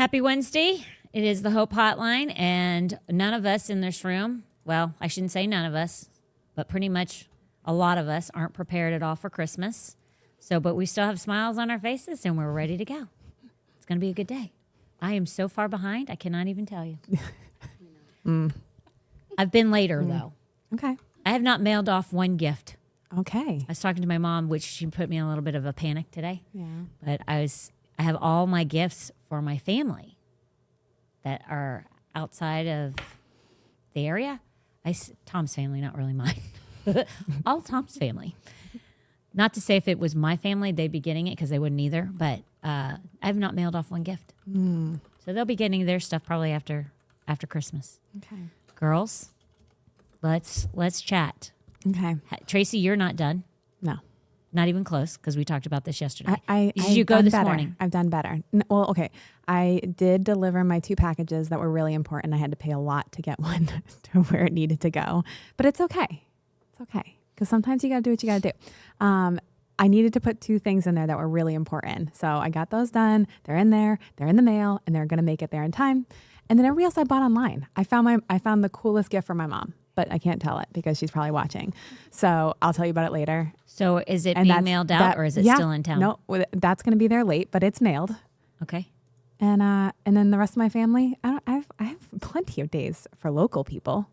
Happy Wednesday. It is the Hope Hotline, and none of us in this room, well, I shouldn't say none of us, but pretty much a lot of us aren't prepared at all for Christmas. So, but we still have smiles on our faces, and we're ready to go. It's going to be a good day. I am so far behind, I cannot even tell you. I've been later, though. Okay. I have not mailed off one gift. Okay. I was talking to my mom, which she put me in a little bit of a panic today. Yeah. But I have all my gifts for my family that are outside of the area. Tom's family, not really mine. All Tom's family. Not to say if it was my family, they'd be getting it because they wouldn't either. But I have not mailed off one gift. So they'll be getting their stuff probably after Christmas. Okay. Girls, let's chat. Okay. Tracy, you're not done. No. Not even close, because we talked about this yesterday. Did you go this better. morning? I've done better. Well, okay. I did deliver my 2 packages that were really important. I had to pay a lot to get one to where it needed to go. But it's okay. It's okay. Because sometimes you got to do what you got to do. I needed to put 2 things in there that were really important. So I got those done. They're in there. They're in the mail. And they're going to make it there in time. And then everybody else I bought online. I found the coolest gift for my mom. But I can't tell it because she's probably watching. So I'll tell you about it later. So is it being mailed out or is it still in town? No, that's going to be there late, but it's mailed. Okay. And then the rest of my family, I have plenty of days for local people.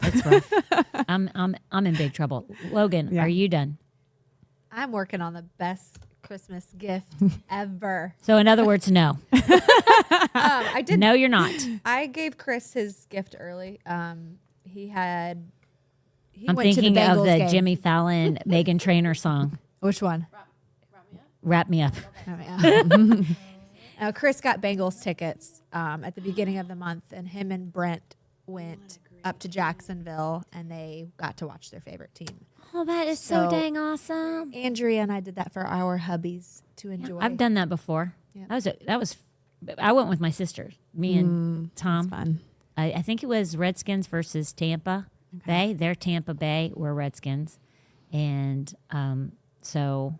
It's rough. I'm in big trouble. Logan, are you done? I'm working on the best Christmas gift ever. So in other words, no. I did. No, you're not. I gave Chris his gift early. I'm went to the thinking of Bengals the game. Jimmy Fallon, Megan Trainor song. Which one? Wrap Me Up. Chris got Bengals tickets at the beginning of the month, and him and Brent went up to Jacksonville, and they got to watch their favorite team. Oh, that is so dang awesome. Andrea and I did that for our hubbies to enjoy. I've done that before. Yeah. I went with my sister, me and Tom. That's fun. I think it was Redskins versus Tampa Bay. They're Tampa Bay. We're Redskins. And so,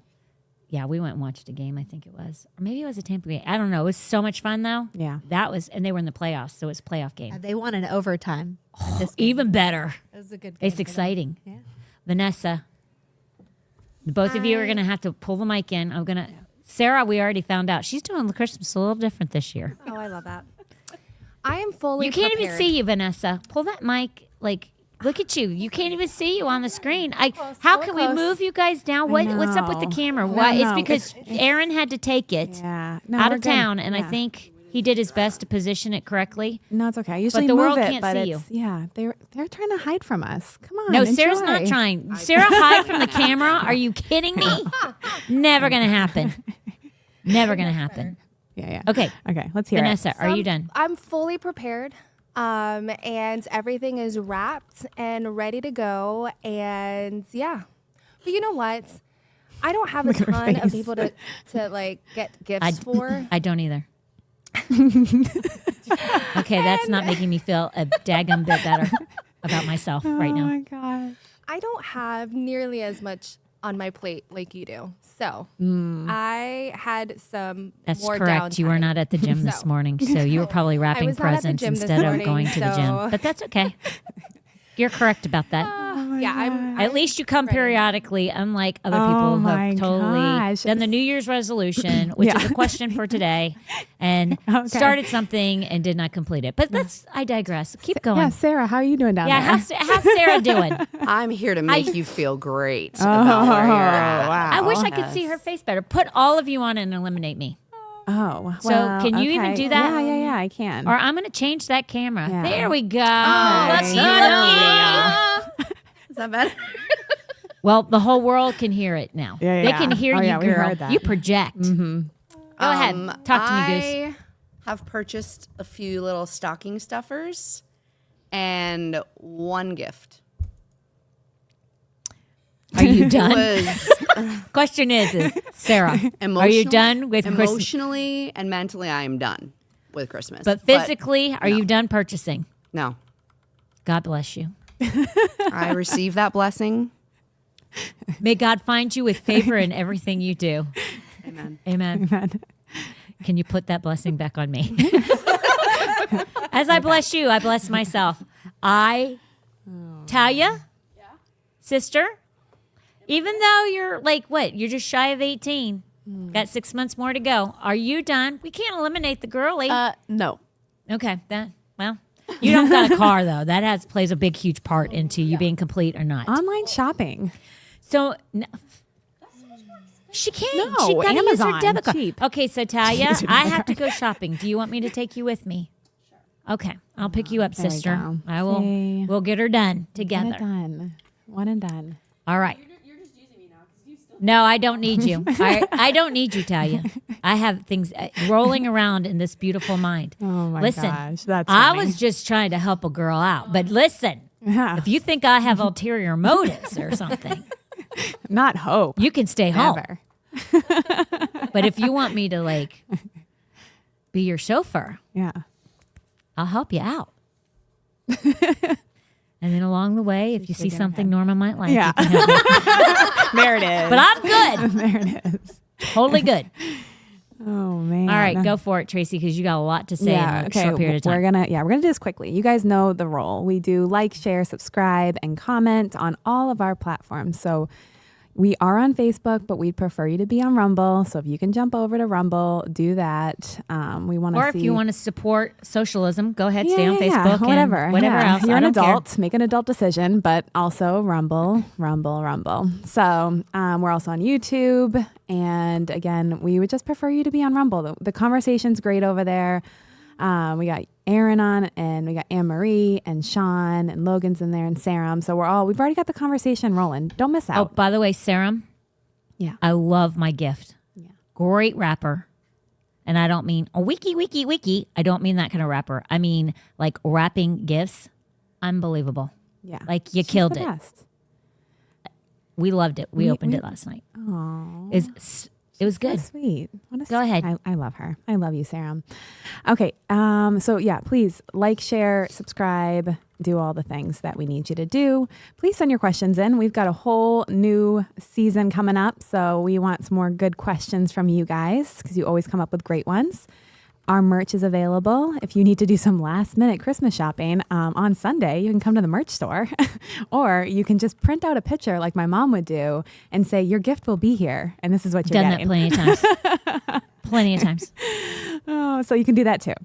yeah, we went and watched a game, I think it was. Or maybe it was a Tampa Bay. I don't know. It was so much fun, though. Yeah. And they were in the playoffs, so it's a playoff game. They won in overtime. At this game. Even better. It was a good game. It's exciting. Yeah. Vanessa, both of you are going to have to pull the mic in. Sarah, we already found out. She's doing Christmas a little different this year. Oh, I love that. I am fully You can't even prepared. see you, Vanessa. Pull that mic, look at you. You can't even see you on the screen. How can we move you guys down? What's up with the know. camera? No, Why? It's no, because Aaron had to take it Yeah. out we're of good. town, and I Yeah. think he did his best to position it correctly. No, it's okay. I usually the move world it, can't but see it's, yeah, they're trying to hide from us. Come on. No, Sarah's enjoy. not trying. Sarah, hide from the camera. Are you kidding me? Never going to happen. Never going to happen. Yeah. Okay. Okay. Let's hear Vanessa, are you done? I'm fully prepared. And everything is wrapped and ready to go. And yeah. But you know what? I don't have a Look at her ton of face. people to get gifts for. I don't either. Okay, that's not making me feel a daggum bit better about myself right Oh now. my gosh. I don't have nearly as much on my plate like you do. So I had some That's more correct. You were downtime. not at the gym this So- morning, so you were probably wrapping was not at the presents gym this instead of morning, going to the gym. so- But that's okay. You're correct about that. Yeah, I'm At least you come ready. periodically, unlike other Oh people who my have totally gosh. done the New Year's resolution, which is Yeah. a question for today, and Okay. started something and did not complete it. But I digress. Keep going. Yeah, Sarah, how are you doing down Yeah, there? how's Sarah doing? I'm here to make you feel great Oh, about where you're at. wow. I wish I could see her face better. Put all of you on and eliminate me. Oh, So well, can you even okay. do that? Yeah, I can. Or I'm going to change that camera. Yeah. There we go. Okay. Looky. Is that better? Well, the whole world can hear it now. Yeah, They yeah. can hear Oh, you, yeah, we girl. heard that. You project. Mm-hmm. Go ahead. Talk to me, Goose. I have purchased a few little stocking stuffers and one gift. Are you It done? was Question is Sarah, are you done with Christmas? emotionally and mentally, I am done with Christmas. But physically, are you done purchasing? No. God bless you. I receive that blessing. May God find you with favor in everything you do. Amen. Amen. Can you put that blessing back on me? As I bless you, I bless myself. Talia, sister, even though you're like, what? You're just shy of 18. Got 6 months more to go. Are you done? We can't eliminate the girly. No. Okay. You don't got a car though. That plays a big, huge part into you being complete or not. Online shopping. So she can't. No, She got to use her Amazon, debit card. cheap. Okay, so Talia, I have to go shopping. Do you want me to take you with me? Sure. Okay, I'll pick you up, There we sister. go. I will. See? We'll get her done One together. and done. One and done. All right. No, I don't need you. I don't need you, Talia. I have things rolling around in this beautiful mind. Oh my Listen, gosh, that's I funny. was just trying to help a girl out. But listen, Yeah. if you think I have ulterior motives or something, Not hope. you can stay home. Never. But if you want me to like be your chauffeur, Yeah. I'll help you out. And then along the way, if you see something Norma might like, Yeah. you can help me. There it is. But I'm good. there it is. Totally good. Oh man. All right, go for it, Tracy, because you got a lot to say in a short period of time. We're gonna do this quickly. You guys know the role. We do like, share, subscribe, and comment on all of our platforms. So we are on Facebook, but we'd prefer you to be on Rumble. So if you can jump over to Rumble, do that. We want to Or see. if you want to support socialism, go ahead, stay on Facebook. whatever. And whatever else. You're I an don't care. adult. Make an adult decision, but also Rumble. So we're also on YouTube. And again, we would just prefer you to be on Rumble. The conversation's great over there. We got Aaron on, and we got Anne Marie and Sean and Logan's in there and Sarum. So we've already got the conversation rolling. Don't miss Oh, out. by the way, Sarum, Yeah. I love my gift. Yeah. Great rapper. And I don't mean a wiki. I don't mean that kind of rapper. I mean like wrapping gifts. Unbelievable. Yeah. Like you She's killed the it. best. We loved it. We We- opened we- it last night. Aww. It was good. So sweet. What a Go ahead. I love her. I love you, Sarah. Okay. So yeah, please like, share, subscribe, do all the things that we need you to do. Please send your questions in. We've got a whole new season coming up. So we want some more good questions from you guys because you always come up with great ones. Our merch is available. If you need to do some last minute Christmas shopping on Sunday, you can come to the merch store or you can just print out a picture like my mom would do and say, your gift will be here. And this is what you're Done getting. that plenty of times. Plenty of times. Oh, so you can do that too.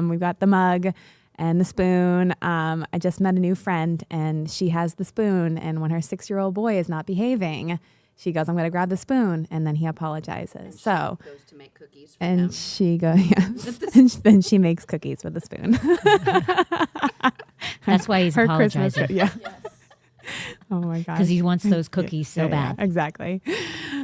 We've got the mug and the spoon. I just met a new friend and she has the spoon. And when her 6-year-old boy is not behaving, she goes, I'm going to grab the spoon. And then he apologizes. So, Goes to make cookies for and him. she goes, yes. And then she makes cookies with a spoon. That's why he's Her Christmas, apologizing. yeah. Oh my gosh. Because he wants those cookies so Yeah, bad. exactly.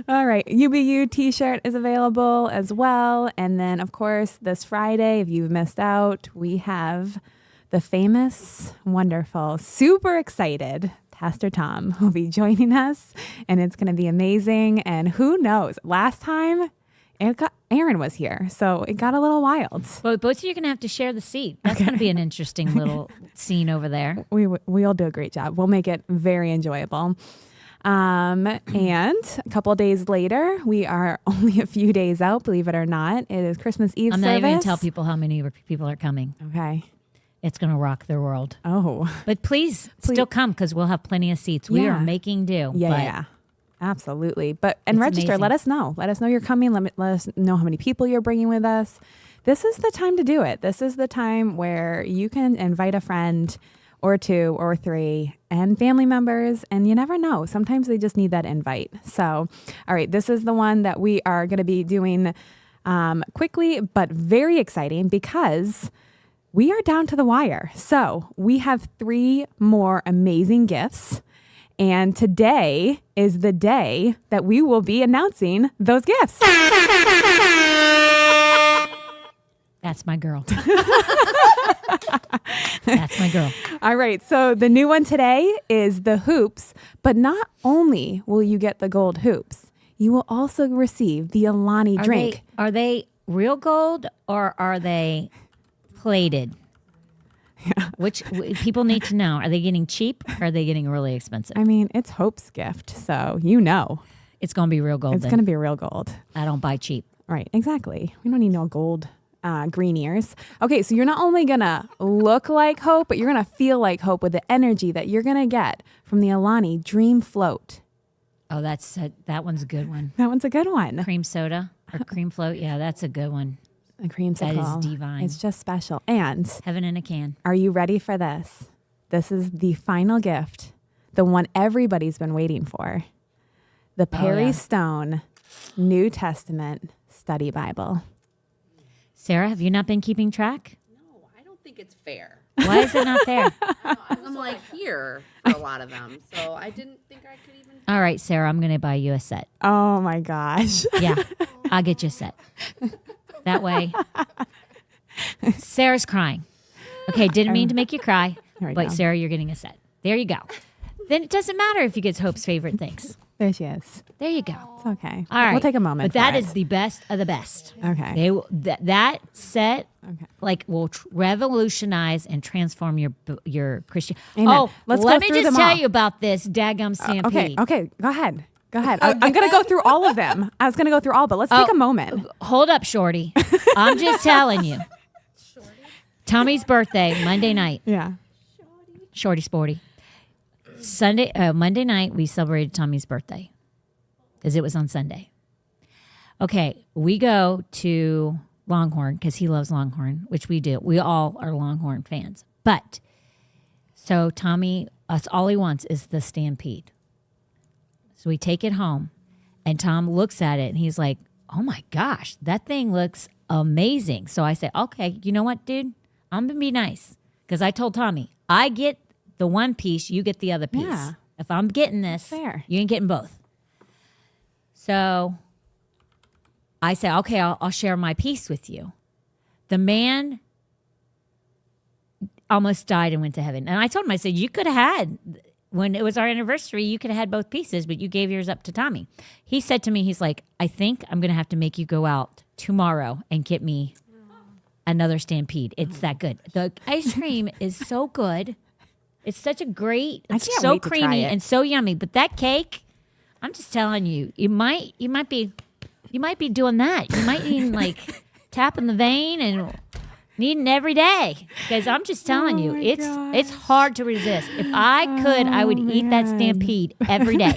All right. UBU t-shirt is available as well. And then, of course, this Friday, if you've missed out, we have the famous, wonderful, super excited Pastor Tom will be joining us. And it's going to be amazing. And who knows? Last time, Aaron was here. So it got a little wild. Well, both of you are going to have to share the seat. That's going to be an interesting little scene over there. We'll do a great job. We'll make it very enjoyable. And a couple of days later, we are only a few days out, believe it or not. It is Christmas Eve I'm service. not even going to tell people how many people are coming. Okay. It's going to rock their world. Oh. But please still come because we'll have plenty of seats. We Yeah. are making do. Yeah, but yeah. Absolutely. And It's register. amazing. Let us know. Let us know you're coming. Let us know how many people you're bringing with us. This is the time to do it. This is the time where you can invite a friend or 2 or 3 and family members. And you never know. Sometimes they just need that invite. So, all right, this is the one that we are going to be doing quickly, but very exciting because we are down to the wire. So we have 3 more amazing gifts. And today is the day that we will be announcing those gifts. That's my girl. That's my girl. All right. So the new one today is the hoops. But not only will you get the gold hoops, you will also receive the Alani drink. Are they real gold or are they plated? Yeah. Which people need to know. Are they getting cheap or are they getting really expensive? I mean, it's Hope's gift. So you know. It's going to be real gold It's then. going to be real gold. I don't buy cheap. Right, exactly. We don't need no gold green ears. Okay, so you're not only going to look like Hope, but you're going to feel like Hope with the energy that you're going to get from the Alani Dream Float. Oh, that one's a good one. That one's a good one. Cream soda or cream float. Yeah, that's a good one. A creamsicle. That is divine. It's just special. And Heaven in a can. are you ready for this? This is the final gift, the one everybody's been waiting for. The Perry yeah. Stone New Testament Study Bible. Sarah, have you not been keeping track? No, I don't think it's fair. Why is it not there? I'm like here for a lot of them, so I didn't think I could even. All right, Sarah, I'm going to buy you a set. Oh my gosh. Yeah, I'll get you a set. That way. Sarah's crying. Okay, didn't mean to make you cry, There we but go. Sarah, you're getting a set. There you go. Then it doesn't matter if you get Hope's favorite things. There she is. There you go. It's okay. All right. We'll take a moment. But that for is it. the best of the best. Okay. That set Okay. like will revolutionize and transform your Christian. Amen. Oh, Let's let go me through just them tell all. you about this daggum stampede. Okay. Go ahead. I'm going to go through all of them. I was going to go through all, but let's take a moment. Hold up, Shorty. I'm just telling you. Tommy's birthday, Monday night. Yeah. Shorty Sporty. Monday night, we celebrated Tommy's birthday because it was on Sunday. Okay, we go to Longhorn because he loves Longhorn, which we do. We all are Longhorn fans. But so Tommy, that's all he wants is the stampede. So we take it home, and Tom looks at it, and he's like, "Oh my gosh, that thing looks amazing." So I say, "Okay, you know what, dude? I'm gonna be nice because I told Tommy I get the one piece, you get the other piece. Yeah. If I'm getting this, Fair. you ain't getting both." So I say, "Okay, I'll share my piece with you." The man almost died and went to heaven, and I told him, I said, "You could have had." When it was our anniversary, you could have had both pieces, but you gave yours up to Tommy. He said to me, he's like, "I think I'm going to have to make you go out tomorrow and get me another stampede. It's that good. The ice cream is so good. It's such a great, it's can't so wait to try creamy it. and so yummy. But that cake, I'm just telling you, you might be doing that. You might need like tapping the vein and needing every day, because I'm just telling you, it's hard to resist. If I could, I would eat that stampede every day.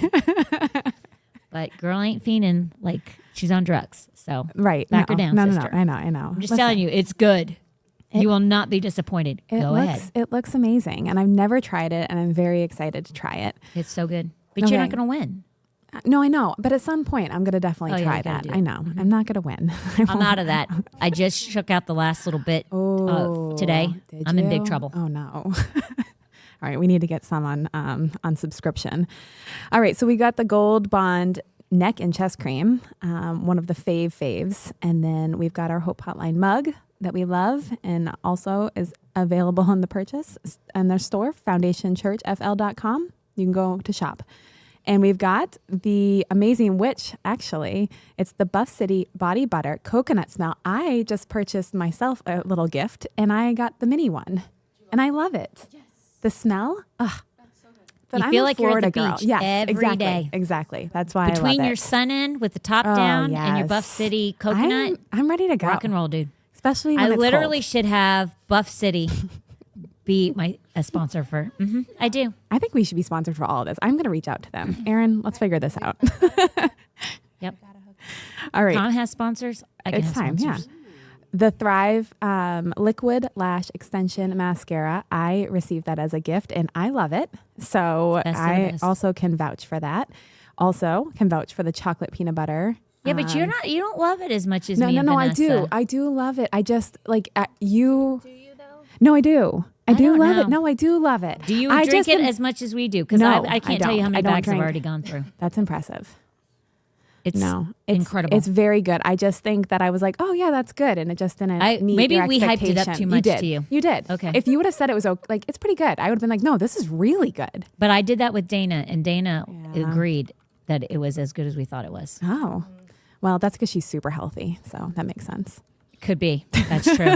But girl ain't fiending like she's on drugs. So Right. back her down, No. sister. I know. I'm just telling you, it's good. You will not be disappointed. Go ahead. It looks amazing, and I've never tried it, and I'm very excited to try it. It's so good. But you're not Okay. going to win. No, I know, but at some point, I'm going to definitely Oh, yeah, try you gotta that. do it. I know. I'm not going to win. I'm out of that. I just shook out the last little bit today. Did I'm in big you? trouble. Oh no. All right, we need to get some on subscription. All right, so we got the Gold Bond neck and chest cream, one of the faves, and then we've got our Hope Hotline mug that we love, and also is available on the purchase in their store, foundationchurchfl.com. You can go to shop. And we've got the amazing, which actually, it's the Buff City Body Butter Coconut Smell. I just purchased myself a little gift, and I got the mini one. And I love it. Yes. The smell, but You I'm feel a like you're at Florida the girl. beach Yes, every exactly, day. Exactly. That's why I Between love your it. sun-in with the top Oh, down and your Buff yes. City coconut, I'm ready to go. rock and roll, dude. Especially when I it's literally cold. should have Buff City be a sponsor for. I do. I think we should be sponsored for all of this. I'm going to reach out to them. Aaron, let's figure this out. Yep. All right. Tom has sponsors. I can It's have time, sponsors. yeah. The Thrive Liquid Lash Extension Mascara. I received that as a gift, and I love it. So Best of the I best. also can vouch for that. Also can vouch for the chocolate peanut butter. Yeah, but you don't love it as much as me and No, Vanessa. I do love it. I just like you. Do you though? No, I do. I do don't love know. it. No, I do love it. Do you I drink just it am- as much as we do? Because No, I can't tell you don't. how many I don't bags I've drink. already gone through. That's impressive. It's It's incredible. It's very good. I just think that I was like, oh yeah, that's good, and it just didn't meet maybe your we hyped it up expectation. too much You did. to you. You did. Okay. If you would have said it was like it's pretty good, I would have been like, no, this is really good. But I did that with Dana, and Dana agreed that it was as good as we thought it was. Oh, well, that's because she's super healthy, so that makes sense. Could be. That's true.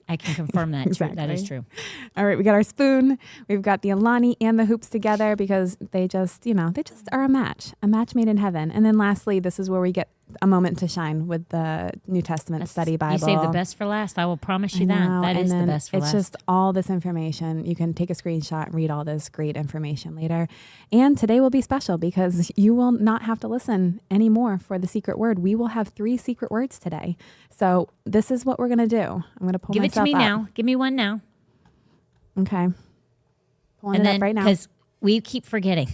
I can confirm that. That is Exactly. true. All right, we got our spoon. We've got the Alani and the hoops together because they just are a match made in heaven. And then lastly, this is where we get a moment to shine with the New Testament study Bible. You save the best for last. I will promise you I know, that. That and is the then best for it's last. just all this information. You can take a screenshot and read all this great information later. And today will be special because you will not have to listen anymore for the secret word. We will have 3 secret words today. So this is what we're going to do. I'm going to pull Give it to myself me up. now. Give me one now. Okay. Pulling And it then, up right now. because we keep forgetting.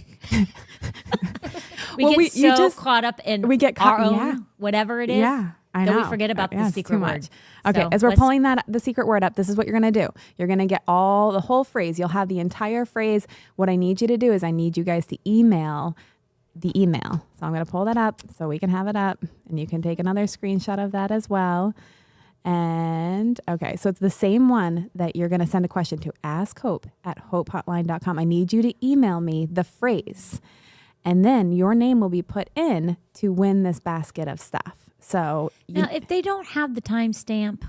Well, get you so just- caught up in we get caught- our own, yeah. whatever it is. Yeah, I that know. we forget about Yeah, the it's secret too word. much. Okay, So as we're let's- pulling the secret word up, this is what you're going to do. You're going to get the whole phrase. You'll have the entire phrase. What I need you to do is I need you guys to email the email. So I'm going to pull that up so we can have it up, and you can take another screenshot of that as well. And okay, so it's the same one that you're going to send a question to, askhope@hopehotline.com. I need you to email me the phrase, and then your name will be put in to win this basket of stuff. So Now, if they don't have the timestamp,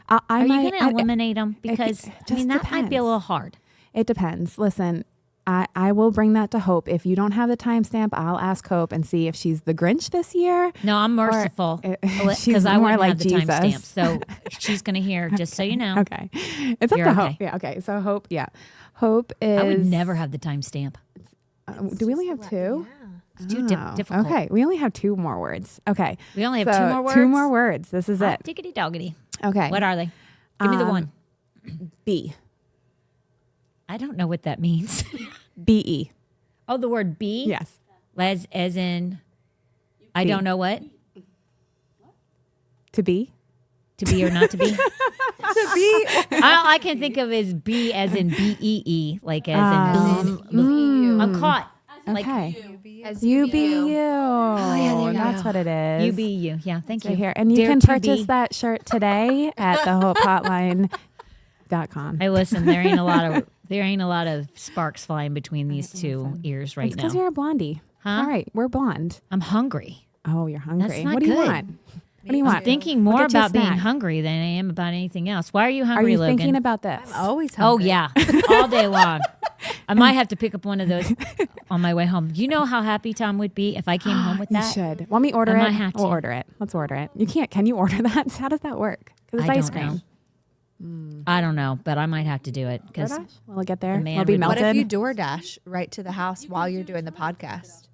I are you might- going to eliminate them? Because, it I just mean, that might be a depends. little hard. It depends. Listen, I will bring that to Hope. If you don't have the timestamp, I'll ask Hope and see if she's the Grinch this year. No, I'm merciful she's because I more wouldn't like have the Jesus. timestamp. So she's going to hear, just so you know. Okay. It's up You're to Hope. okay. Yeah, okay. So Hope, yeah. Hope is... I would never have the timestamp. do we only have 2? It's too Oh, difficult. Okay. We only have 2 more words. Okay. We only have So 2 more words? 2 more words. This is it. Diggity doggity. Okay. What are they? Give me the one. B. I don't know what that means. B-E. Oh, the word be? Yes. As in, I Be. don't know what? To be? To be or not to be? to be All I can think of is be as in B-E-E, like as in I'm caught. Like Okay. as You be you. there you That's go. what it is. you be you. Yeah, thank you. Right here. And you Dare can to purchase be. that shirt today at thehopehotline.com. Hey, listen, there ain't a lot of sparks flying between these two ears right It's because now. you're a blondie. Huh? All right. We're blonde. I'm hungry. Oh, you're hungry. That's not What do you good. want? What do you want? I'm thinking We'll more get you a about being snack. hungry than I am about anything else. Why are you Are hungry, you Logan? thinking about this? always Oh hungry. yeah, all day long. I might have to pick up one of those on my way home. You know how happy Tom would be if I came home with You that? should. Want me to order I it? might have We'll to. order it. Let's order it. You can't. Can you order that? How does that work? Because it's I ice don't cream. know. I don't know, but I might have to do it because DoorDash? Will it get there? The man It'll be would- melted. What if you DoorDash right to the house while you're doing the podcast?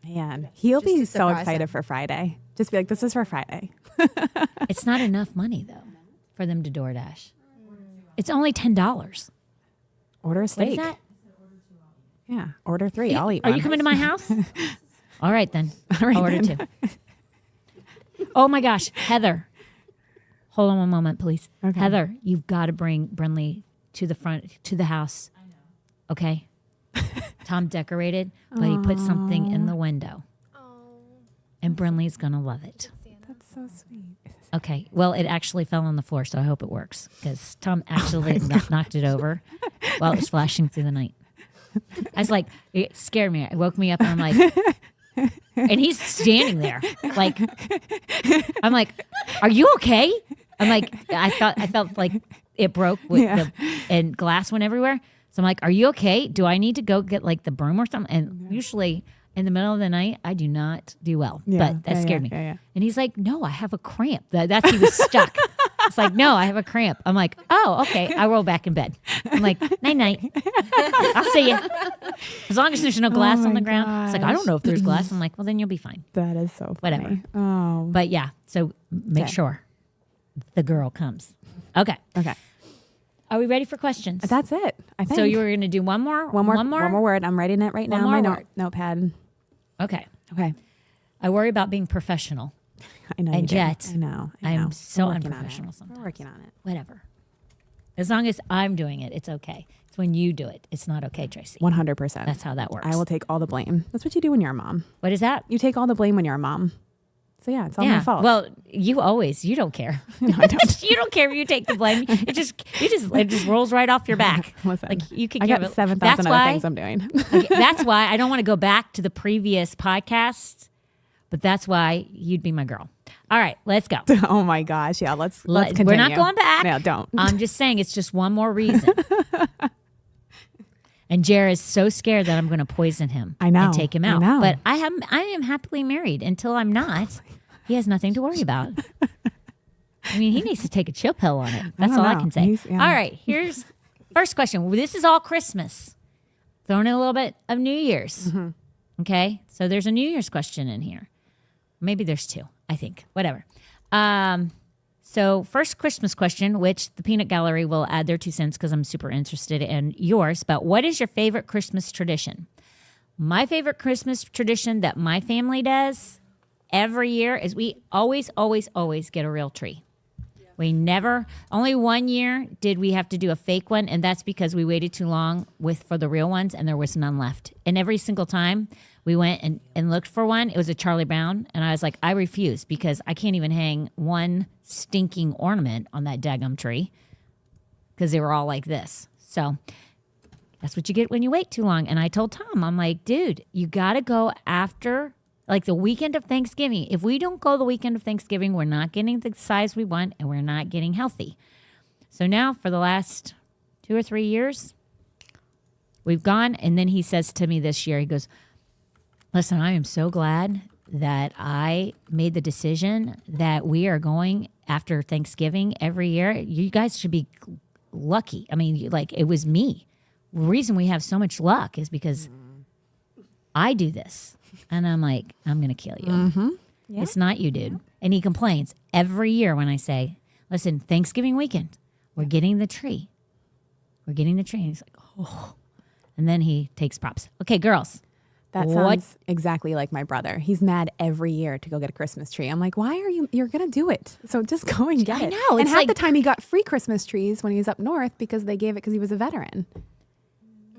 Man, he'll Just be to so surprise excited him. for Friday. Just be like, this is for Friday. it's not enough money though for them to DoorDash. It's only $10. Order a What steak. is that? Yeah, order 3. I'll eat Are one. you coming to my house? All right then. All right, I'll order then. 2. Oh my gosh, Heather. Hold on one moment, please. Okay. Heather, you've got to bring Brinley to the front to the house. I know. Okay. Tom decorated, but he put something in the window. And Brinley's gonna love it. That's so sweet. Okay. Well, it actually fell on the floor, so I hope it works because Tom actually knocked it over while it was flashing through the night. I was like, it scared me. It woke me up, and I'm like, and he's standing there, like, I'm like, are you okay? I'm like, I felt like it broke with and glass went everywhere. So I'm like, are you okay? Do I need to go get like the broom or something? And usually in the middle of the night, I do not do well, but that scared me. Yeah. And he's like, no, I have a cramp. That's he was stuck. It's like, no, I have a cramp. I'm like, oh, okay. I roll back in bed. I'm like, night night. I'll see you. As long as there's no glass on my the ground. It's like, I don't know if there's glass. I'm like, well, then you'll be fine. That is so funny. Whatever. Oh, But yeah, so make Okay. sure the girl comes. Okay. okay. Are we ready for questions? That's it. I think. So you were going to do one more? one more word. I'm writing it right One now on my more word. notepad. Okay. Okay. I worry about being professional. I know. And you do. yet, I know. I'm so We're working on it. unprofessional We're sometimes. working on it. Whatever. As long as I'm doing it, it's okay. It's when you do it. It's not okay, Tracy. 100%. That's how that works. I will take all the blame. That's what you do when you're a mom. What is that? You take all the blame when you're a mom. So yeah, it's all my fault. Well, you don't care. no, I don't. You don't care if you take the blame. It just rolls right off your back. Listen, Like you can I give got it. 7,000 That's other why. things I'm doing. Okay, that's why I don't want to go back to the previous podcast, but that's why you'd be my girl. All right, let's go. Oh my gosh. Yeah, let's continue. We're not going back. No, don't. I'm just saying it's just one more reason. And Jer is so scared that I'm going to poison him. I know. And take him I out. know. But I am happily married until I'm not. he has nothing to worry about. I mean, he needs to take a chill pill on it. That's don't all I know. can say. He's- yeah. All right, here's first question. This is all Christmas. Throwing in a little bit of New Year's. Okay, so there's a New Year's question in here. Maybe there's two, I think. Whatever. So first Christmas question, which the Peanut Gallery will add their 2 cents because I'm super interested in yours. But what is your favorite Christmas tradition? My favorite Christmas tradition that my family does every year is we always get a real tree. We never, only 1 year did we have to do a fake one, and that's because we waited too long for the real ones, and there was none left. And every single time we went and looked for one, it was a Charlie Brown, and I was like, I refuse because I can't even hang one stinking ornament on that daggum tree because they were all like this. So that's what you get when you wait too long. And I told Tom, I'm like, dude, you got to go after like the weekend of Thanksgiving. If we don't go the weekend of Thanksgiving, we're not getting the size we want and we're not getting healthy. So now for the last 2 or 3 years, we've gone. And then he says to me this year, he goes, listen, I am so glad that I made the decision that we are going after Thanksgiving every year. You guys should be lucky. I mean, like it was me. The reason we have so much luck is because I do this. And I'm like, I'm going to kill you. Yeah. It's not you, dude. And he complains every year when I say, listen, Thanksgiving weekend, we're getting the tree. We're getting the tree. And he's like, oh. And then he takes props. Okay, girls. That What- sounds exactly like my brother. He's mad every year to go get a Christmas tree. I'm like, why are you're going to do it. So just go and get I it. know, And it's half like- the time he got free Christmas trees when he was up north because they gave it because he was a veteran.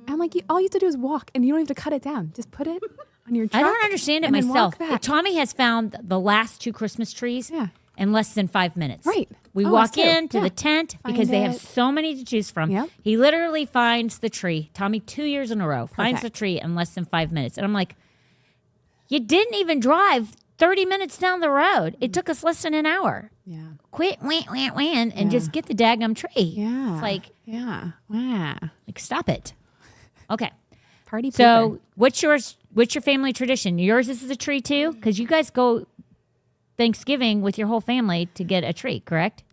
I'm like, all you have to do is walk and you don't have to cut it down. Just put it on your truck. I don't understand it and then myself. walk back. Tommy has found the last 2 Christmas trees Yeah. in less than 5 minutes. Right. We Oh, us walk too. into Yeah. the tent Find because they have it. so many to choose from. Yep. He literally finds the tree. Tommy, 2 years in a row, finds the Perfect. tree in less than 5 minutes. And I'm like, you didn't even drive 30 minutes down the road. It took us less than an hour. Yeah. Quit, and just get the daggum tree. Yeah. It's like, yeah. Wow. stop it. Okay. Party pooper. So what's yours? What's your family tradition? Yours is a tree too? Because you guys go Thanksgiving with your whole family to get a tree, correct?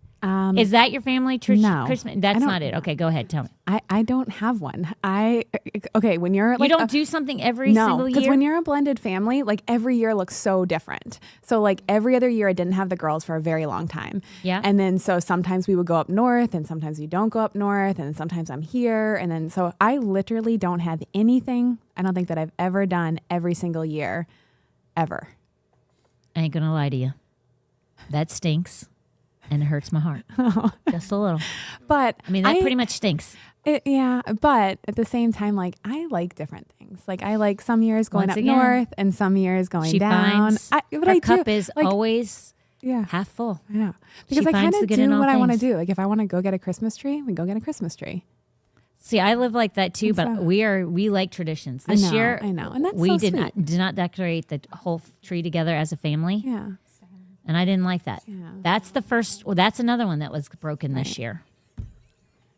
Is that your family tradition? No. Christmas? I That's don't- not it. Okay, go ahead. Tell me. I don't have one. Okay, when you're You like don't do something every no, single because year? when you're a blended family, like every year looks so different. So like every other year, I didn't have the girls for a very long time. Yeah. And then so sometimes we would go up north, and sometimes we don't go up north, and sometimes I'm here, and then so I literally don't have anything. I don't think that I've ever done every single year, ever. I ain't going to lie to you. That stinks and it hurts my heart. Just a little. But I mean, that pretty much stinks. Yeah, but at the same time, like I like different things. Like I like some years going Once up again, north and some years going She down. finds But her I cup do. is like, always yeah. half full. I know. Because I finds kind the of good in do all what I want to things. do. Like if I want to go get a Christmas tree, we go get a Christmas tree. See, I live like that too, but so- we like traditions. I This know, year, I know. And that's we so did sweet. not decorate the whole tree together as a family, Yeah. and I didn't like that. Yeah. That's the first. Well, that's another one that was broken this year,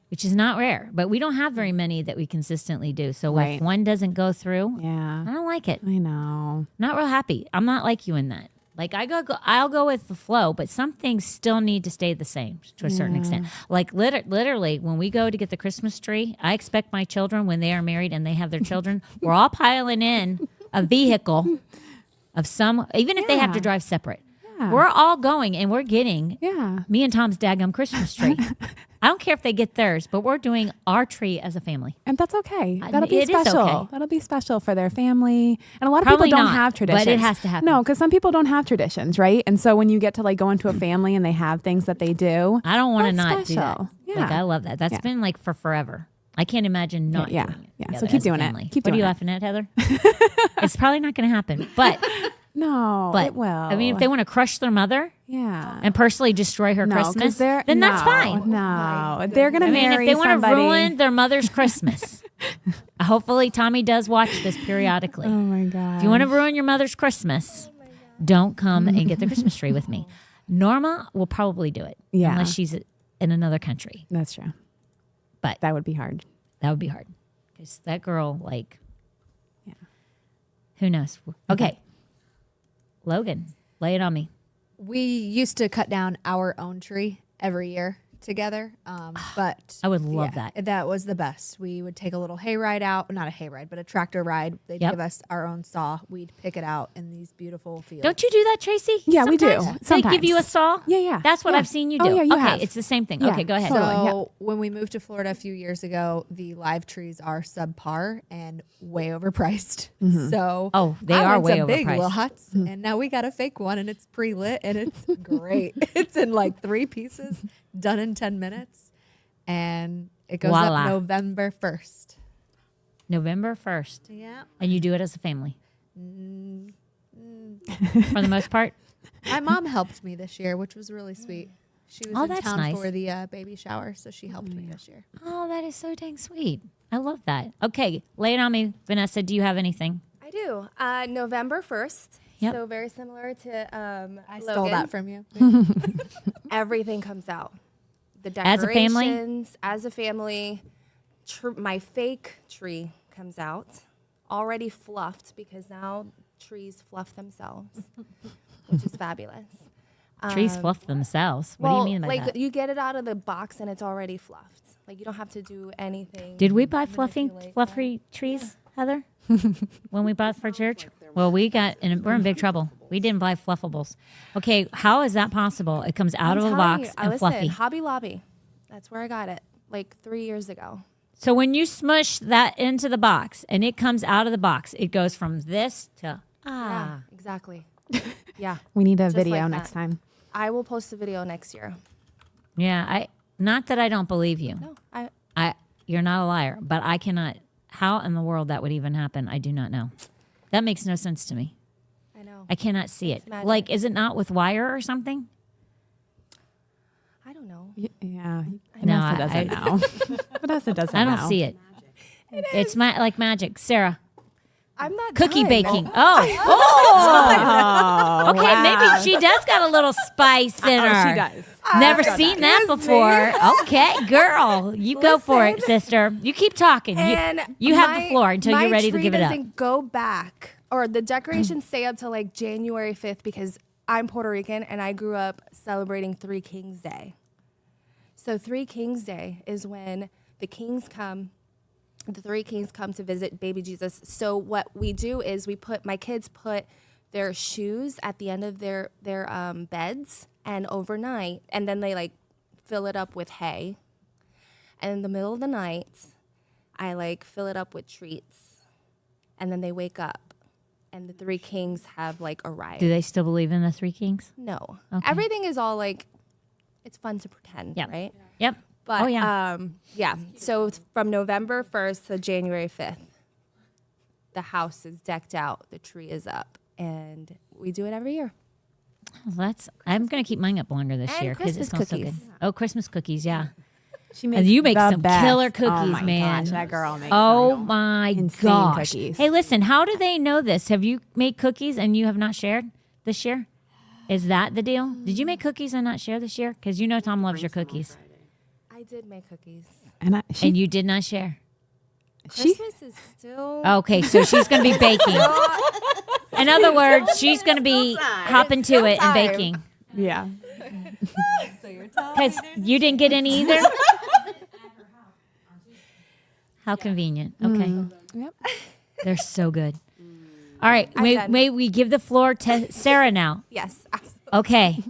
which is not rare. But we don't have very many that we consistently do. So if Right. one doesn't go through, I Yeah. don't like it. I know. Not real happy. I'm not like you in that. Like I'll go with the flow, but some things still need to stay the same to a certain extent. Like literally, when we go to get the Christmas tree, I expect my children, when they are married and they have their children, we're all piling in a vehicle of some, even if they have to Yeah. drive separate. Yeah. We're all going and we're getting Yeah. me and Tom's daggum Christmas tree. I don't care if they get theirs, but we're doing our tree as a family. And that's okay. I- That'll be it is special. okay. That'll be special for their family. And a lot of Probably people don't not, have but traditions. it has to happen. No, because some people don't have traditions, right? And so when you get to like go into a family and they have things that they do, I don't want to That's not do that. special. Like Yeah. I love that. That's Yeah. been like for forever. I can't imagine not Yeah. doing it. Yeah. together So keep as a doing it. family. Keep What are doing you it. laughing at, Heather? It's probably not going to happen. But no, it will. I mean, if they want to crush their mother yeah. and personally destroy her No, 'cause Christmas, they're- then that's no, fine. No, they're gonna I mean, marry if they want to somebody. ruin their mother's Christmas, hopefully Tommy does watch this periodically. Oh my god! If you want to ruin your mother's Christmas, don't come and get the Christmas tree with me. Norma will probably do it, Yeah. unless she's in another country. That's true. But That would be hard. that would be hard because that girl, like, Yeah. who knows? Okay, Logan, lay it on me. We used to cut down our own tree every year together. But I would love that. That was the best. We would take a little hayride out, not a hayride, but a tractor ride. They'd Yep. give us our own saw. We'd pick it out in these beautiful fields. Don't you do that, Tracy? Yeah, we do. Sometimes? They give you a saw? Yeah, yeah. That's what Yeah. I've seen you do. Oh, yeah, you okay, have. it's the same thing. Yeah, Okay, go ahead. So Totally, when we moved to Florida a few years ago, the live trees are subpar and way overpriced. So Oh, they I are went way to Big overpriced. Lots, and now we got a fake one, and it's pre-lit, and it's great. It's in like 3 pieces, done in 10 minutes, and it goes Voila. up November 1st. November 1st. Yeah. And you do it as a family? For the most part? My mom helped me this year, which was really sweet. She was Oh, in that's town nice. for the baby shower, so she helped me this year. Oh, that is so dang sweet. I love that. Okay, lay it on me. Vanessa, do you have anything? I do. November 1st. Yep. So very similar to I stole that from you. everything comes out. The As a family? decorations, as a family. My fake tree comes out, already fluffed because now trees fluff themselves, which is fabulous. Trees fluff themselves. What do you mean by like that? you get it out of the box and it's already fluffed. Like you don't have to do anything. Did we buy fluffy manipulate trees, Heather? When we bought for church? Well, we're in big trouble. We didn't buy fluffables. Okay, how is that possible? It comes out I'm of a telling box you, and listen, fluffy. Hobby Lobby. That's where I got it. Like 3 years ago. So when you smush that into the box and it comes out of the box, it goes from this to Yeah, exactly. Yeah. We need a Just video like next that. time. I will post a video next year. Yeah, I not that I don't believe you. No, You're not a liar, but I cannot. How in the world that would even happen? I do not know. That makes no sense to me. I know. I cannot see it. magic. Like, is it not with wire or something? I don't know. Yeah. No, Vanessa doesn't know. Vanessa doesn't I know. don't see it. It's like magic. Sarah, I'm not cookie done. baking. Oh, okay. Maybe she does got a little spice in her. She does. Never seen that before. Okay, girl, you go for it, sister. You keep talking. And You have the floor until my you're ready to tree give it up. doesn't go back, or the decorations stay up till like January 5th because I'm Puerto Rican and I grew up celebrating Three Kings Day. So Three Kings Day is when the kings come. The 3 kings come to visit baby Jesus. So what we do is my kids put their shoes at the end of their beds and overnight, and then they like fill it up with hay. And in the middle of the night, I like fill it up with treats, and then they wake up, and the 3 kings have like arrived. Do they still believe in the 3 kings? No, Okay. everything is all like, it's fun to pretend, Yep. right? Yep. But Oh, yeah. yeah. So it's from November 1st to January 5th, the house is decked out, the tree is up, and we do it every year. Well, I'm going to keep mine up longer this And year because it Christmas smells so good. cookies. Oh, Christmas cookies, yeah. She And you make the some best. killer Oh cookies, my man. Gosh, that girl makes Oh some my insane gosh. cookies. Hey, listen, how do they know this? Have you made cookies and you have not shared this year? Is that the deal? Did you make cookies and not share this year? Because you know Tom loves your cookies. I did make cookies. And And you did not share. Christmas is still. Okay, so she's going to be baking. In other words, she's going to be hopping to it and time. baking. yeah. Because you didn't get any either? How convenient. Okay. Yep. They're so good. All right. I'm done. May we give the floor to Sarah now? Yes. Okay.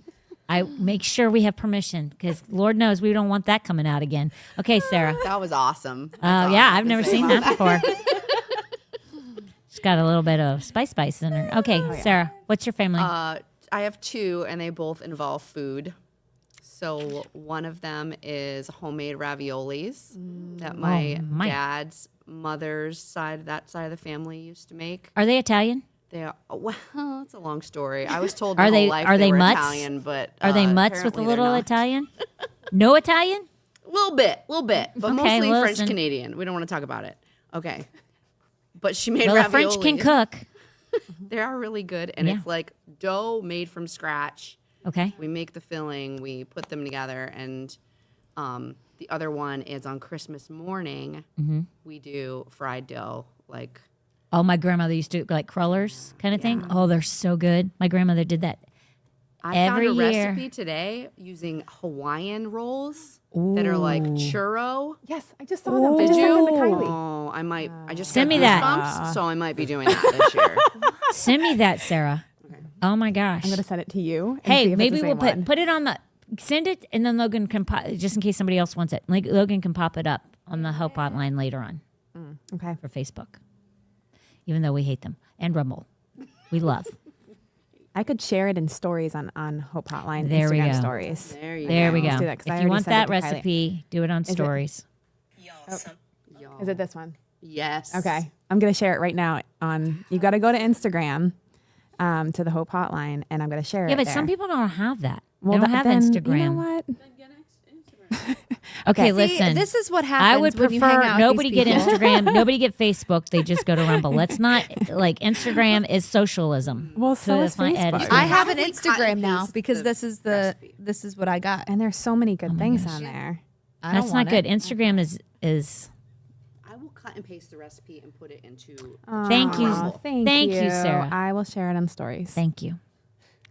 I make sure we have permission because Lord knows we don't want that coming out again. Okay, Sarah. That was awesome. Oh, yeah. I've never seen that before. She's got a little bit of spice in her. Okay, Sarah, what's your family? I have 2, and they both involve food. So one of them is homemade raviolis that my my. dad's mother's side, that side of the family, used to make. Are they Italian? They are, well, it's a long story. I was told Are my they- whole life are they were mutts? Italian, but Are they mutts with a apparently they're little not. Italian? No Italian? A little bit, but Okay, mostly listen. French Canadian. We don't want to talk about it. Okay, but she made Well, a raviolis. French can cook. They are really good, and Yeah. it's like dough made from scratch. Okay. We make the filling, we put them together, and the other one is on Christmas morning. Mm-hmm. We do fried dough, like Oh, my grandmother used to do like crullers kind of thing. Oh, they're so good. My grandmother did that I every found a year. recipe today using Hawaiian rolls that are like churro. Yes, I just saw them. Did I just sent them to you? Kylie. Oh, I just Send got me that. goosebumps, so I might be doing that this year. Send me that, Sarah. Oh my gosh. I'm gonna send it to you. And see Hey, if it's maybe the we'll same one. put it on the send it, and then Logan can just in case somebody else wants it. Like Logan can pop it up on the Hope Hotline later on Okay. for Facebook. Even though we hate them and Rumble, we love. I could share it in stories on Hope Hotline There we Instagram go. stories. There you There go. we go. Let's do that, 'cause I If you already want sent it that to Kylie. recipe, do it on it- stories. Y'all. Is it this one? Yes. Okay. I'm gonna share it right now on. You got to go to Instagram, to the Hope Hotline, and I'm gonna share it. Yeah, but there. some people don't have that. well, they don't have then, Instagram. You know what? Okay, See, listen. this is what happens. I would when you hang prefer out with nobody these get people. Instagram, nobody get Facebook. They just go to Rumble. Let's not like Instagram is socialism. Well, so is that's my Facebook. attitude. I have an Probably cut Instagram and now paste because the this is this is what I got. And there's so many good things gosh. on there. I don't That's not want good. it. Instagram is. I will cut and paste the recipe and put it into. Thank you. Aw, Thank you, Sarah. I will share it on stories. Thank you.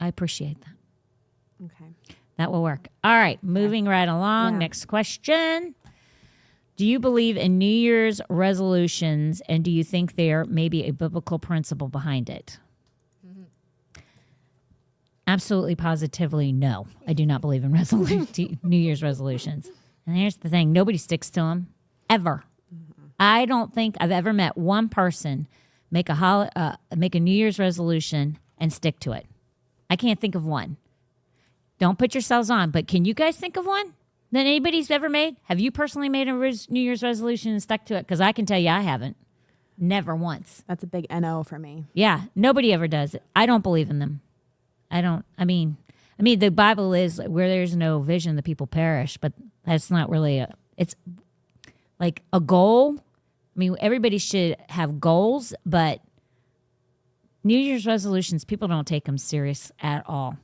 I appreciate that. Okay. That will work. All right, moving right along. Yeah. Next question. Do you believe in New Year's resolutions, and do you think there may be a biblical principle behind it? Absolutely, positively, no. I do not believe in New Year's resolutions. And here's the thing: nobody sticks to them ever. I don't think I've ever met one person make a New Year's resolution and stick to it. I can't think of one. Don't put yourselves on, but can you guys think of one that anybody's ever made? Have you personally made a New Year's resolution and stuck to it? Because I can tell you I haven't. Never once. That's a big NO for me. Yeah, nobody ever does it. I don't believe in them. I mean, the Bible is where there's no vision, the people perish, but that's not really it's like a goal. I mean, everybody should have goals, but New Year's resolutions, people don't take them serious at all.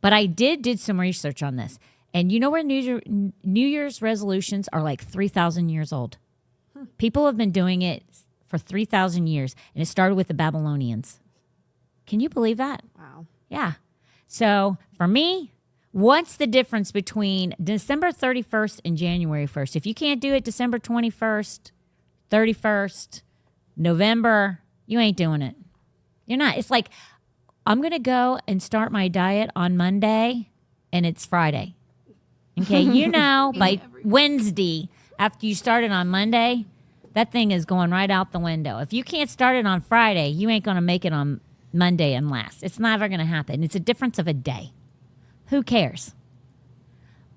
But I did some research on this. And you know where New Year's resolutions are like 3,000 years old? People have been doing it for 3,000 years, and it started with the Babylonians. Can you believe that? Wow. Yeah. So for me, what's the difference between December 31st and January 1st? If you can't do it December 21st, 31st, November, you ain't doing it. You're not. It's like, I'm going to go and start my diet on Monday, and it's Friday. Okay, you know, by Wednesday, after you start it on Monday, that thing is going right out the window. If you can't start it on Friday, you ain't going to make it on Monday and last. It's never going to happen. It's a difference of a day. Who cares?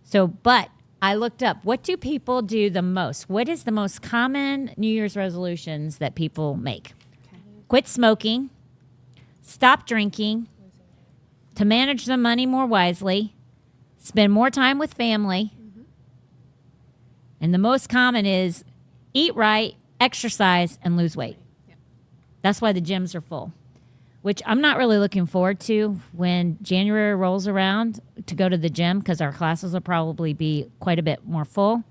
So, but I looked up, what do people do the most? What is the most common New Year's resolutions that people make? Quit smoking, stop drinking, to manage the money more wisely, spend more time with family. And the most common is eat right, exercise, and lose weight. That's why the gyms are full, which I'm not really looking forward to when January rolls around to go to the gym because our classes will probably be quite a bit more full.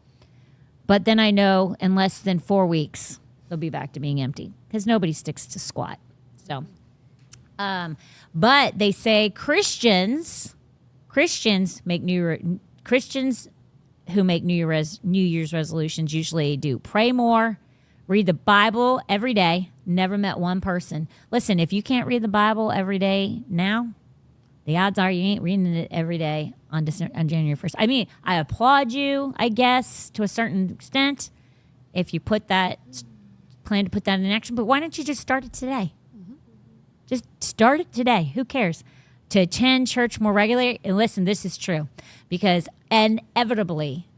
But then I know in less than 4 weeks, they'll be back to being empty because nobody sticks to squat. So, but they say Christians who make New Year's resolutions usually do pray more, read the Bible every day. Never met one person. Listen, if you can't read the Bible every day now, the odds are you ain't reading it every day on January 1st. I mean, I applaud you, I guess, to a certain extent, if you plan to put that in action. But why don't you just start it today? Just start it today. Who cares? To attend church more regularly. And listen, this is true because inevitably,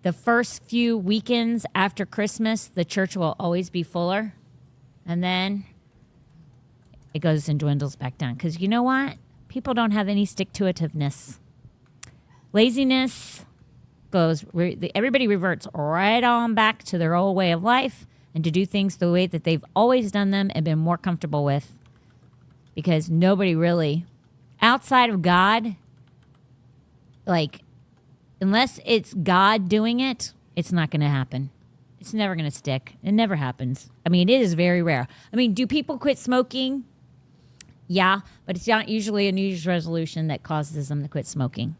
the first few weekends after Christmas, the church will always be fuller. And then it goes and dwindles back down. Because you know what? People don't have any stick-to-itiveness. Laziness everybody reverts right on back to their old way of life and to do things the way that they've always done them and been more comfortable with. Because nobody really, outside of God, like, unless it's God doing it, it's not going to happen. It's never going to stick. It never happens. I mean, it is very rare. I mean, do people quit smoking Yeah, but it's not usually a New Year's resolution that causes them to quit smoking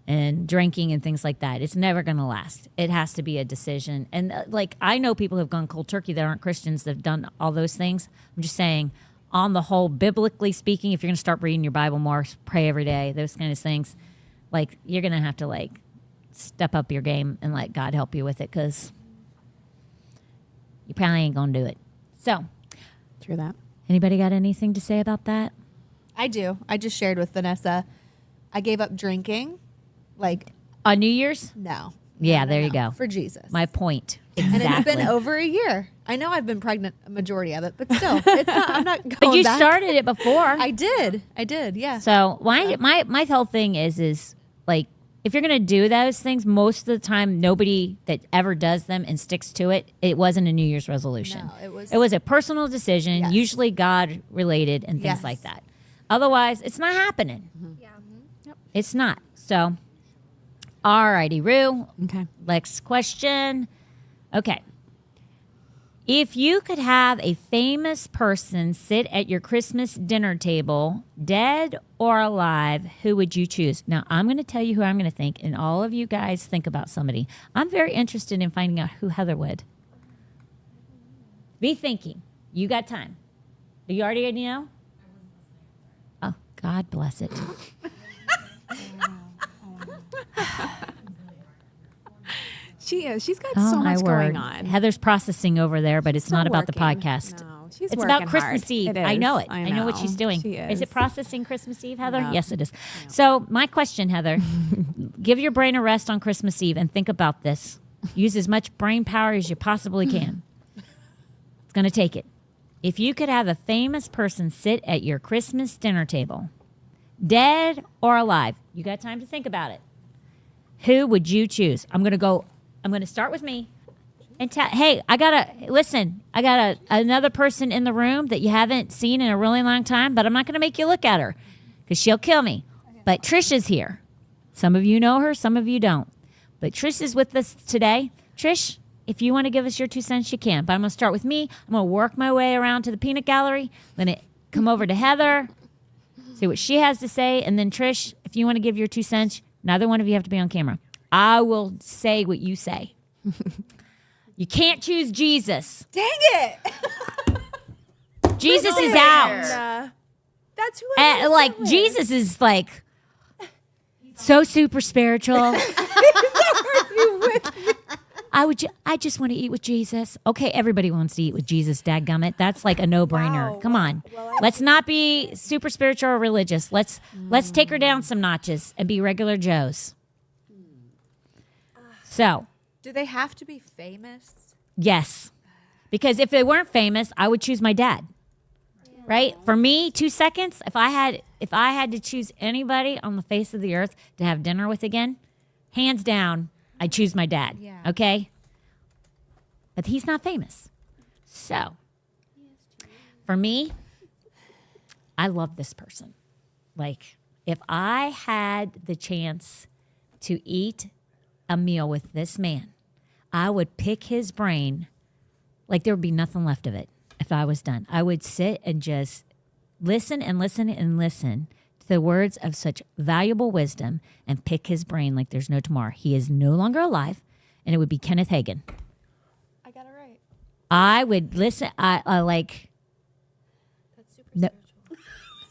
and drinking and things like that. It's never going to last. It has to be a decision. And like, I know people who have gone cold turkey that aren't Christians that have done all those things. I'm just saying, on the whole, biblically speaking, if you're going to start reading your Bible more, pray every day, those kind of things, like, you're going to have to like step up your game and let God help you with it, because you probably ain't going to do it. So, True that. anybody got anything to say about that? I do. I just shared with Vanessa. I gave up drinking. Like, On New Year's? no. Yeah, No, there you no. go. For Jesus. My point. and Exactly. it's been over a year. I know I've been pregnant a majority of it, but still, it's not. I'm not going But you back. started it before. I did. Yeah. So my whole thing is like, if you're gonna do those things, most of the time nobody that ever does them and sticks to it, it wasn't a New Year's resolution. No, it was a personal decision, Yes. usually God related and things Yes. like that. Otherwise, it's not happening. Yeah. It's not. So, all righty, Rue. Okay. Next question. Okay. If you could have a famous person sit at your Christmas dinner table, dead or alive, who would you choose? Now, I'm going to tell you who I'm going to think, and all of you guys think about somebody. I'm very interested in finding out who Heather would. Be thinking. You got time. Do you already know? Oh, God bless it. She is. She's got Oh, so my much word. going on. Heather's processing over there, but it's Still not about the working. podcast. No, she's It's working about Christmas hard. Eve. It I know is. it. I know what she's doing. She is. Is it processing Christmas Eve, Heather? Yeah. Yes, it is. So my question, Heather, give your brain a rest on Christmas Eve and think about this. Use as much brain power as you possibly can. It's going to take it. If you could have a famous person sit at your Christmas dinner table, dead or alive, you got time to think about it. Who would you choose? I'm going to start with me. And hey, I got another person in the room that you haven't seen in a really long time, but I'm not going to make you look at her because she'll kill me. But Trish is here. Some of you know her, some of you don't. But Trish is with us today. Trish, if you want to give us your 2 cents, you can. But I'm going to start with me. I'm going to work my way around to the peanut gallery. I'm going to come over to Heather, see what she has to say. And then Trish, if you want to give your 2 cents, neither one of you have to be on camera. I will say what you say. You can't choose Jesus. Dang it! Jesus is out. That's who I was Like with. Jesus is like so super spiritual. I just want to eat with Jesus. Okay, everybody wants to eat with Jesus, dadgummit. That's like a no-brainer. Wow. Come on. Well, Let's not be super spiritual or religious. Let's take her down some notches and be regular Joes. So, Do they have to be famous? yes. Because if they weren't famous, I would choose my dad. Right? For me, 2 seconds, if I had to choose anybody on the face of the earth to have dinner with again, hands down, I'd choose my dad. Yeah. Okay? But he's not famous. So, for me, I love this person. Like, if I had the chance to eat a meal with this man, I would pick his brain like there would be nothing left of it if I was done. I would sit and just listen and listen and listen to the words of such valuable wisdom and pick his brain like there's no tomorrow. He is no longer alive, and it would be Kenneth Hagin. I got it right. I would listen. I like. That's super No. spiritual.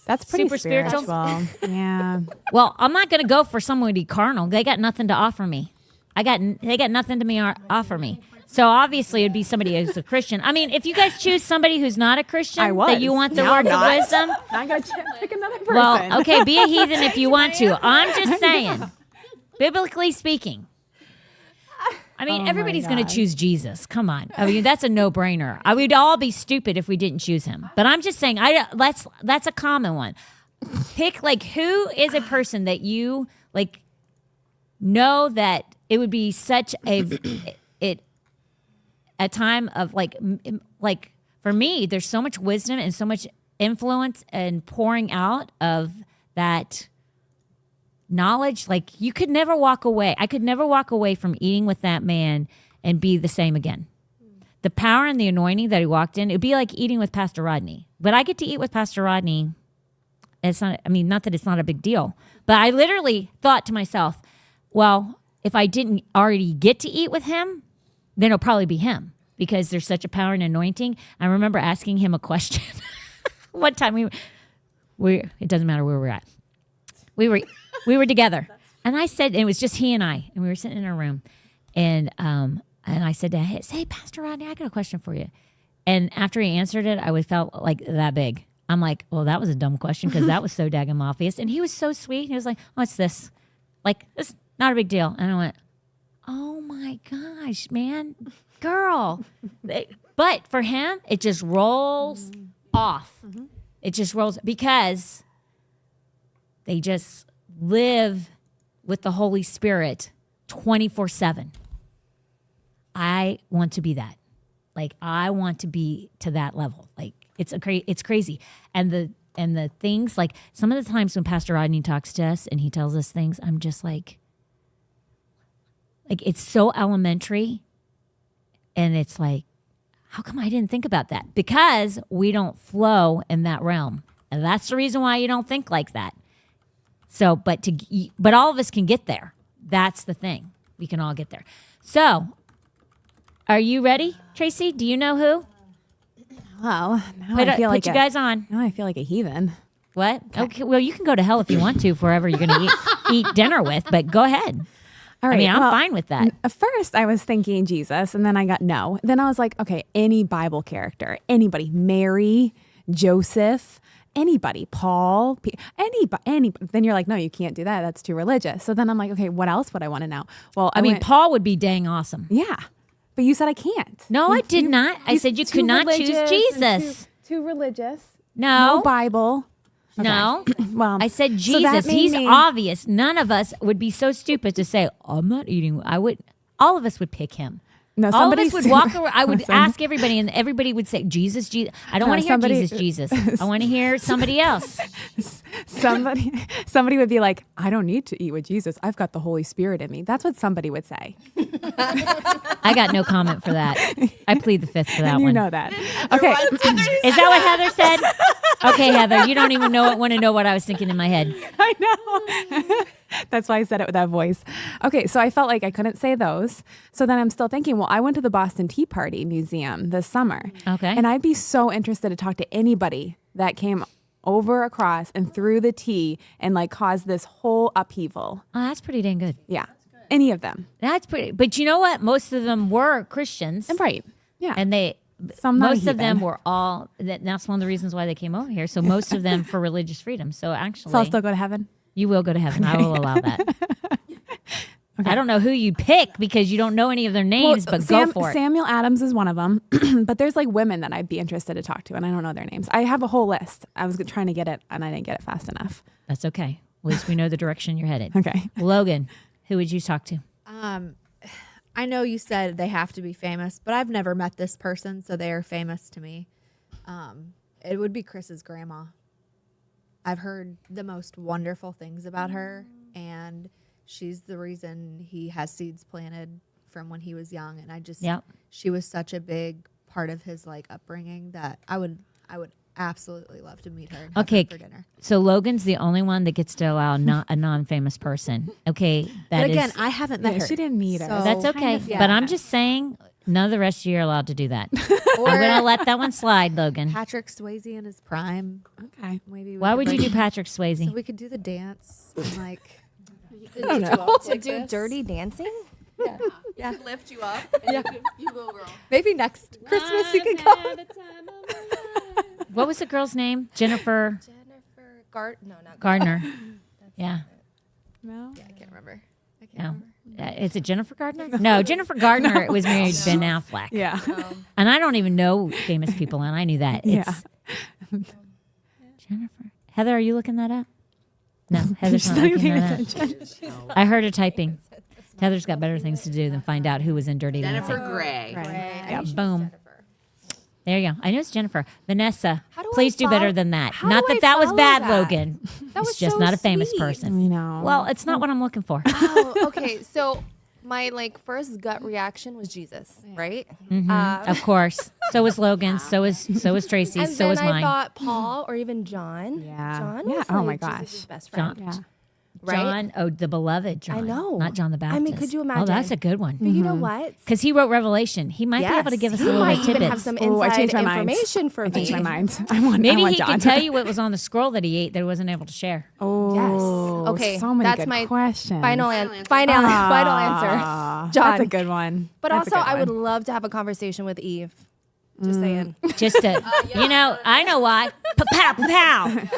That's pretty Super spiritual? spiritual. Yeah. Well, I'm not going to go for somebody carnal. They got nothing to offer me. They got nothing to offer me. So obviously it'd be somebody who's a Christian. I mean, if you guys choose somebody who's not a Christian, I was. that you want the Now words of not. wisdom, Now I'm going to pick another person. well, okay, be a heathen if you want to. I'm just saying, biblically speaking. I mean, Oh my everybody's going God. to choose Jesus. Come on. I mean, that's a no-brainer. I would all be stupid if we didn't choose him. But I'm just saying, that's a common one. Pick, like, who is a person that you, like, know that it would be such a time of, like for me, there's so much wisdom and so much influence and pouring out of that knowledge. Like, you could never walk away. I could never walk away from eating with that man and be the same again. the power and the anointing that he walked in, it'd be like eating with Pastor Rodney. But I get to eat with Pastor Rodney. It's not, I mean, not that it's not a big deal, but I literally thought to myself, well, if I didn't already get to eat with him, then it'll probably be him because there's such a power and anointing. I remember asking him a question. One time it doesn't matter where we're at. We were together. And I said, and it was just he and I, and we were sitting in a room. And I said to him, hey, Pastor Rodney, I got a question for you. And after he answered it, I felt like that big. I'm like, well, that was a dumb question because that was so daggum obvious. And he was so sweet. He was like, what's this? Like, it's not a big deal. And I went, oh my gosh, man, girl. But for him, it just rolls off. Mm-hmm. It just rolls because they just live with the Holy Spirit 24/7. I want to be that. Like, I want to be to that level. Like, it's crazy. And the things, like, some of the times when Pastor Rodney talks to us and he tells us things, I'm just like it's so elementary. And it's like, how come I didn't think about that? Because we don't flow in that realm. And that's the reason why you don't think like that. So, but all of us can get there. That's the thing. We can all get there. So, are you ready, Tracy? Do you know who? Well, now I feel like you guys on. Now I feel like a heathen. What? Okay. Well, you can go to hell if you want to, wherever you're going to eat dinner with. But go ahead. All right. I mean, I'm fine with that. At first, I was thinking Jesus, and then I got no. Then I was like, okay, any Bible character, anybody, Mary, Joseph, anybody, Paul, anybody. Then you're like, no, you can't do that. That's too religious. So then I'm like, okay, what else would I want to know? Well, I mean, Paul would be dang awesome. Yeah. But you said I can't. No, I did not. I said you could not choose Jesus. Too religious. No Bible. Okay. No. Well, I said so that Jesus. made He's me- obvious. None of us would be so stupid to say, I'm not eating. All of us would pick him. No, All of us somebody would walk around. I would Listen. ask everybody, and everybody would say, Jesus, Jesus. I don't No, want to hear somebody- Jesus, Jesus. I want to hear somebody else. somebody would be like, I don't need to eat with Jesus. I've got the Holy Spirit in me. That's what somebody would say. I got no comment for that. I plead the fifth for that You one. know that. Okay. Is that what Heather said? Okay, Heather, you don't even want to know what I was thinking in my head. I know. That's why I said it with that voice. Okay, so I felt like I couldn't say those. So then I'm still thinking, well, I went to the Boston Tea Party Museum this summer. Okay. And I'd be so interested to talk to anybody that came over, across, and through the tea and like caused this whole upheaval. Oh, that's pretty dang good. Yeah. Any of them. That's pretty. But you know what? Most of them were Christians. Right. Yeah. And Some not most of them heathen. were all, that's one of the reasons why they came over here. So most of them for religious freedom. So actually, So I'll still go to heaven. you will go to heaven. I will allow that. I don't know who you pick because you don't know any of their names, but go for it. Samuel Adams is one of them. But there's like women that I'd be interested to talk to, and I don't know their names. I have a whole list. I was trying to get it, and I didn't get it fast enough. That's okay. At least we know the direction you're headed. Okay. Logan, who would you talk to? I know you said they have to be famous, but I've never met this person, so they are famous to me. It would be Chris's grandma. I've heard the most wonderful things about her, and she's the reason he has seeds planted from when he was young. And she was such a big part of his like upbringing that I would absolutely love to meet her and have her for dinner. So Logan's the only one that gets to allow a non-famous person. Okay, But again, I haven't met her. She didn't meet her. So- that's okay. yeah. But I'm just saying, none of the rest of you are allowed to do that. I'm going to let that one slide, Logan. Patrick Swayze in his prime. Okay. Maybe. Why would you do Patrick So Swayze? we could do the dance. And like. I don't know. To do dirty dancing? Yeah. Lift you up. Yeah. You go, girl. Maybe next Christmas you could come. What was the girl's name? Jennifer Not Gardner. Yeah. No. I can't remember. No. Is it Jennifer Gardner? No, Jennifer Gardner was married to Ben Affleck. Yeah. And I don't even know famous people, and I knew that. It's Jennifer. Heather, are you looking that up? No, Heather's not Not looking paying that up. I heard her typing. Heather's got better things to do than find out who was in Dirty Jennifer Dancing. Grey. Yeah, boom. There you go. I know it's Jennifer. Vanessa, How do I please do better follow- than that. how Not do that I that was follow bad, that? Logan. That It's was just so not a famous sweet. person. I know. Well, it's not what I'm looking for. Oh, okay. So my first gut reaction was Jesus, right? Of course. So is Logan's. So is Tracy's. And So then is mine. I thought Paul or even John. Yeah. John Yeah. was Oh my Jesus' gosh. best John. friend. Yeah. Right? John, the beloved John. I know. Not John the Baptist. I mean, could you Oh, imagine? that's a good one. But you know what? Because he wrote Revelation. He might be able to give us a he little might bit even tidbits. have some Oh, I inside changed my mind. information for I changed me. my mind. I want Maybe he John. can tell you what was on the scroll that he ate that he wasn't able to share. Oh, Yes. Okay. So many that's good my questions. final answer. final answer. Ah, John. That's a good one. But That's a also, good I would one. love to have a conversation with Eve. Just saying. Just to, I know why. Pow, pow.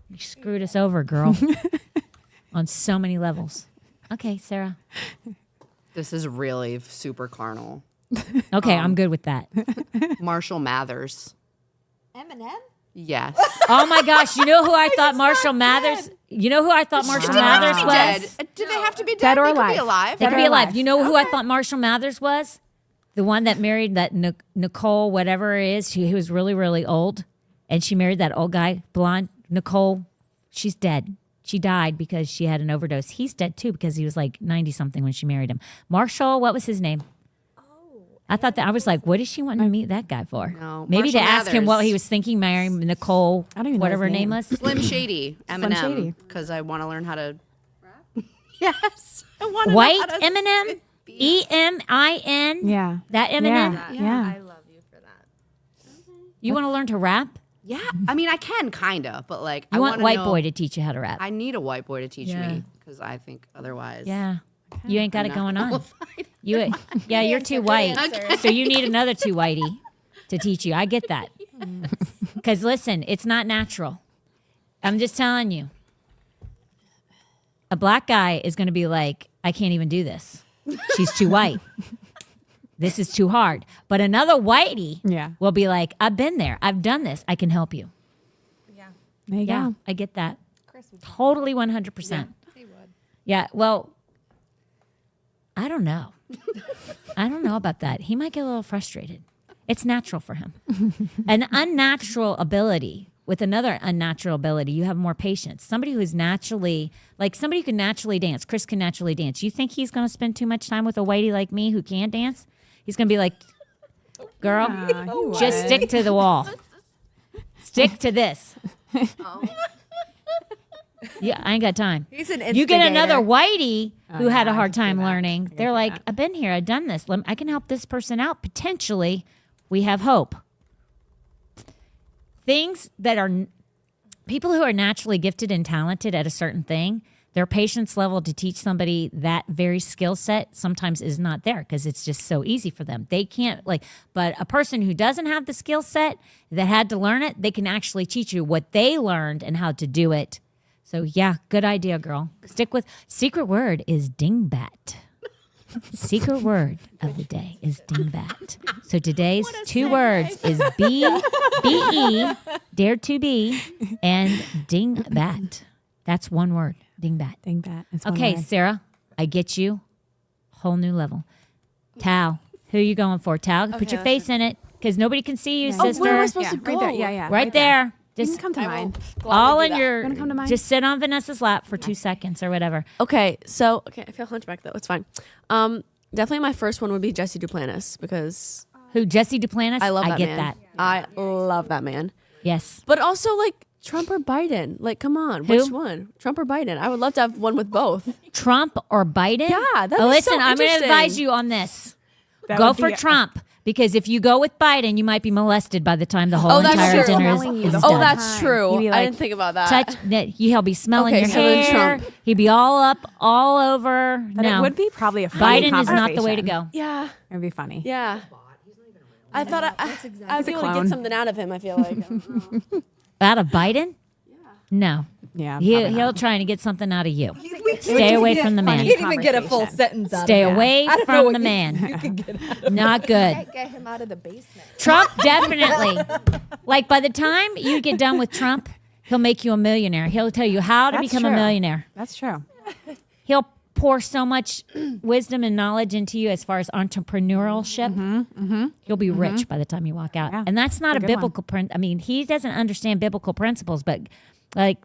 You screwed us over, girl. On so many levels. Okay, Sarah. This is really super carnal. Okay, I'm good with that. Marshall Mathers. Eminem? Yes. Oh my gosh, you know who I thought Marshall Mathers? You know who I thought Marshall Mathers was? Dead. Do they have to be dead? Dead or They could alive? be alive. They could Dead be or alive. alive. You know who I thought Marshall Mathers was? The one that married that Nicole, whatever it is. She was really, really old. And she married that old guy, blonde. Nicole, she's dead. She died because she had an overdose. He's dead too because he was like 90-something when she married him. Marshall, what was his name? I thought that I was like, what is she wanting to meet that guy for? No, Maybe to Marshall ask him what Mathers. he was thinking, marrying Nicole, I don't even know whatever her his name name. was. Slim Shady. Eminem. Shady. Because I want to learn how to. Yes. I want to White know how to Eminem? Emin? Yeah. That Eminem? Yeah. Yeah. I love you for that. You want to learn to rap? Yeah. I mean, I can kind of, but like, You I want wanna white know, boy to teach you how to rap? I need a white boy to teach Yeah. me because I think otherwise. Yeah. You ain't got it not going on. qualified. You, yeah, you're too white. answer. So you need another too whitey to teach you. I get that. Because listen, it's not natural. I'm just telling you. A black guy is going to be like, I can't even do this. She's too white. This is too hard. But another whitey Yeah. will be like, I've been there. I've done this. I can help you. Yeah. There you Yeah, go. I get that. Chris would. Totally 100%. He would. Yeah, well, I don't know. I don't know about that. He might get a little frustrated. It's natural for him. An unnatural ability with another unnatural ability, you have more patience. Somebody who's naturally, like somebody who can naturally dance. Chris can naturally dance. You think he's going to spend too much time with a whitey like me who can't dance? He's going to be like, girl, you just would. stick to the wall. Stick to this. Yeah, I ain't got time. He's an You get another instigator. whitey who had yeah, a I hard can see time that. learning. I They're can see like, that. I've been here. I've done this. I can help this person out. Potentially, we have hope. Things that are people who are naturally gifted and talented at a certain thing, their patience level to teach somebody that very skill set sometimes is not there because it's just so easy for them. They can't but a person who doesn't have the skill set that had to learn it, they can actually teach you what they learned and how to do it. So yeah, good idea, girl. Stick with secret word is dingbat. Secret word of the day is dingbat. So today's two words is B-E, dare to be, and dingbat. That's one word, dingbat. Think that. It's one Okay, word. Sarah, I get you. Whole new level. Tal, who are you going for? Tal, put your face in it because nobody can see you, sister. where am I supposed Yeah, to right there. go? Yeah, yeah. right there. You Just can come to mine. all in your. Wanna come to mine? Just sit on Vanessa's lap for 2 seconds or whatever. Okay, I feel hunchback though. It's fine. Definitely my first one would be Jesse Duplantis because Who? Jesse Duplantis. I love that get man. that. I love that man. Yes. But also like Trump or Biden. Like, come on, Who? which one? Trump or Biden? I would love to have one with both. Trump or Biden? Yeah, that'd be Listen, so I'm going to interesting. advise you on this. That Go would for be- Trump because if you go with Biden, you might be molested by the time the whole Oh, that's entire true. dinner Smelling you is the done. Oh, that's time. true. You'd be I like, didn't think about that. Touch that he'll be smelling Okay, your so then hair. Trump. He'd be all up, all over. But no, it would be probably a funny Biden is not the way to conversation. go. Yeah, It would be funny. yeah. I thought I would He's be a able to clone. get something out of him. I feel like. Out of Biden? No, Yeah. he'll try to get something out of you. Stay away from the man. He can't even get a full Conversation. sentence out Stay of it. away I don't know from what the you- man. You can get out of Not good. Can't get him out of the basement. Trump definitely. Like by the time you get done with Trump, he'll make you a millionaire. He'll tell you how to That's become a true. millionaire. That's true. He'll pour so much wisdom and knowledge into you as far as entrepreneurship. You'll be rich by the time you walk out. Yeah, And that's not a that's a good biblical I mean, he doesn't understand biblical principles, but like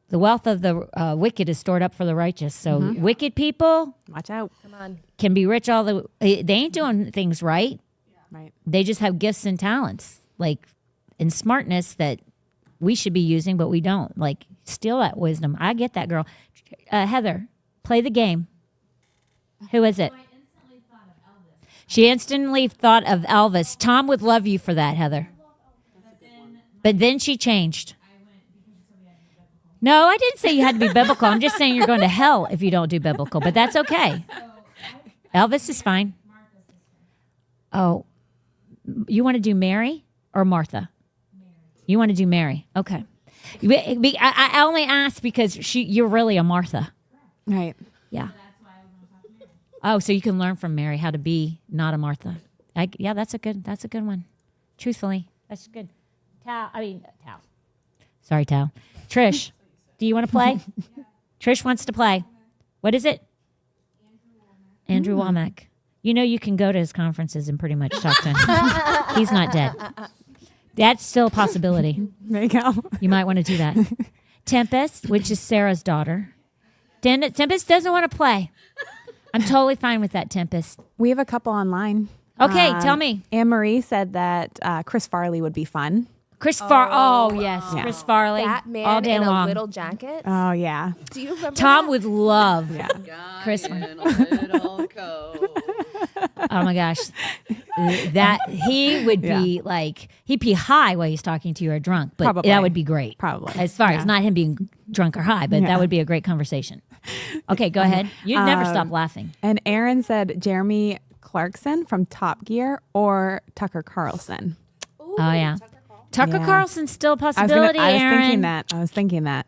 The wealth of the wicked is stored up for the righteous. So wicked people Watch out. Come on. can be rich they ain't doing things right. Right. They just have gifts and talents, like, and smartness that we should be using, but we don't. Like, steal that wisdom. I get that, girl. Heather, play the game. Who is it? She instantly thought of Elvis. Tom would love you for that, Heather. But then she changed. No, I didn't say you had to be biblical. I'm just saying you're going to hell if you don't do biblical, but that's okay. Elvis is fine. Oh, you want to do Mary or Martha? You want to do Mary. Okay. I only asked because you're really a Martha. Right. Yeah. Oh, so you can learn from Mary how to be not a Martha. Yeah, that's a good one. Truthfully, that's good. Tao. Sorry, Tao. Trish, do you want to play? Trish wants to play. What is it? Andrew Womack. You know you can go to his conferences and pretty much talk to him. He's not dead. That's still a possibility. There you go. You might want to do that. Tempest, which is Sarah's daughter. Tempest doesn't want to play. I'm totally fine with that, Tempest. We have a couple online. Okay, tell me. Anne Marie said that Chris Farley would be fun. Chris yes. Yeah. Chris Farley. That man all day in long. a little jacket. Oh, yeah. Do you remember Tom that? would love Chris. In a little coat. Oh my gosh, that he would be like he'd be high while he's talking to you or drunk, but Probably. that would be great. Probably. As far as not him being drunk or high, but that would be a great conversation. Okay, go ahead. You'd never stop laughing. And Aaron said Jeremy Clarkson from Top Gear or Tucker Carlson. Ooh, Oh yeah, Tucker Yeah. Carlson's still a I was possibility. Aaron, thinking that.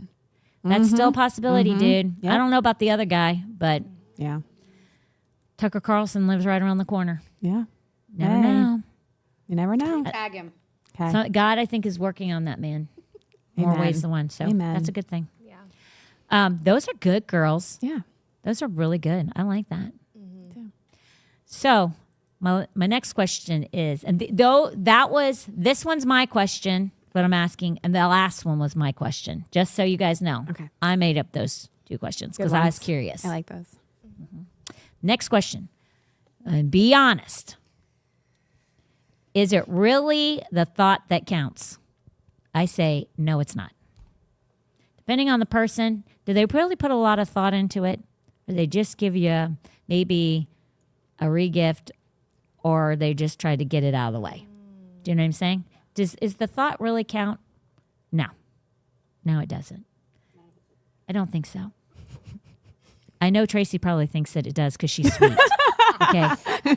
that's still a possibility, dude. Yep. I don't know about the other guy, but Yeah. Tucker Carlson lives right around the corner. Yeah. Never Hey. know. You never know. Tag him. Okay. So God, I think, is working on that man. More Amen. ways than one. So Amen. that's a good thing. Yeah. Those are good, girls. Yeah. Those are really good. I like that. So my next question is, and this one's my question, what I'm asking, and the last one was my question, just so you guys know. Okay. I made up those two questions Good because I was ones. curious. I like those. Next question. And be honest. Is it really the thought that counts? I say, no, it's not. Depending on the person, do they really put a lot of thought into it? Or they just give you maybe a regift, or they just try to get it out of the way? Do you know what I'm saying? Is the thought really count? No. No, it doesn't. I don't think so. I know Tracy probably thinks that it does because she's sweet. Okay.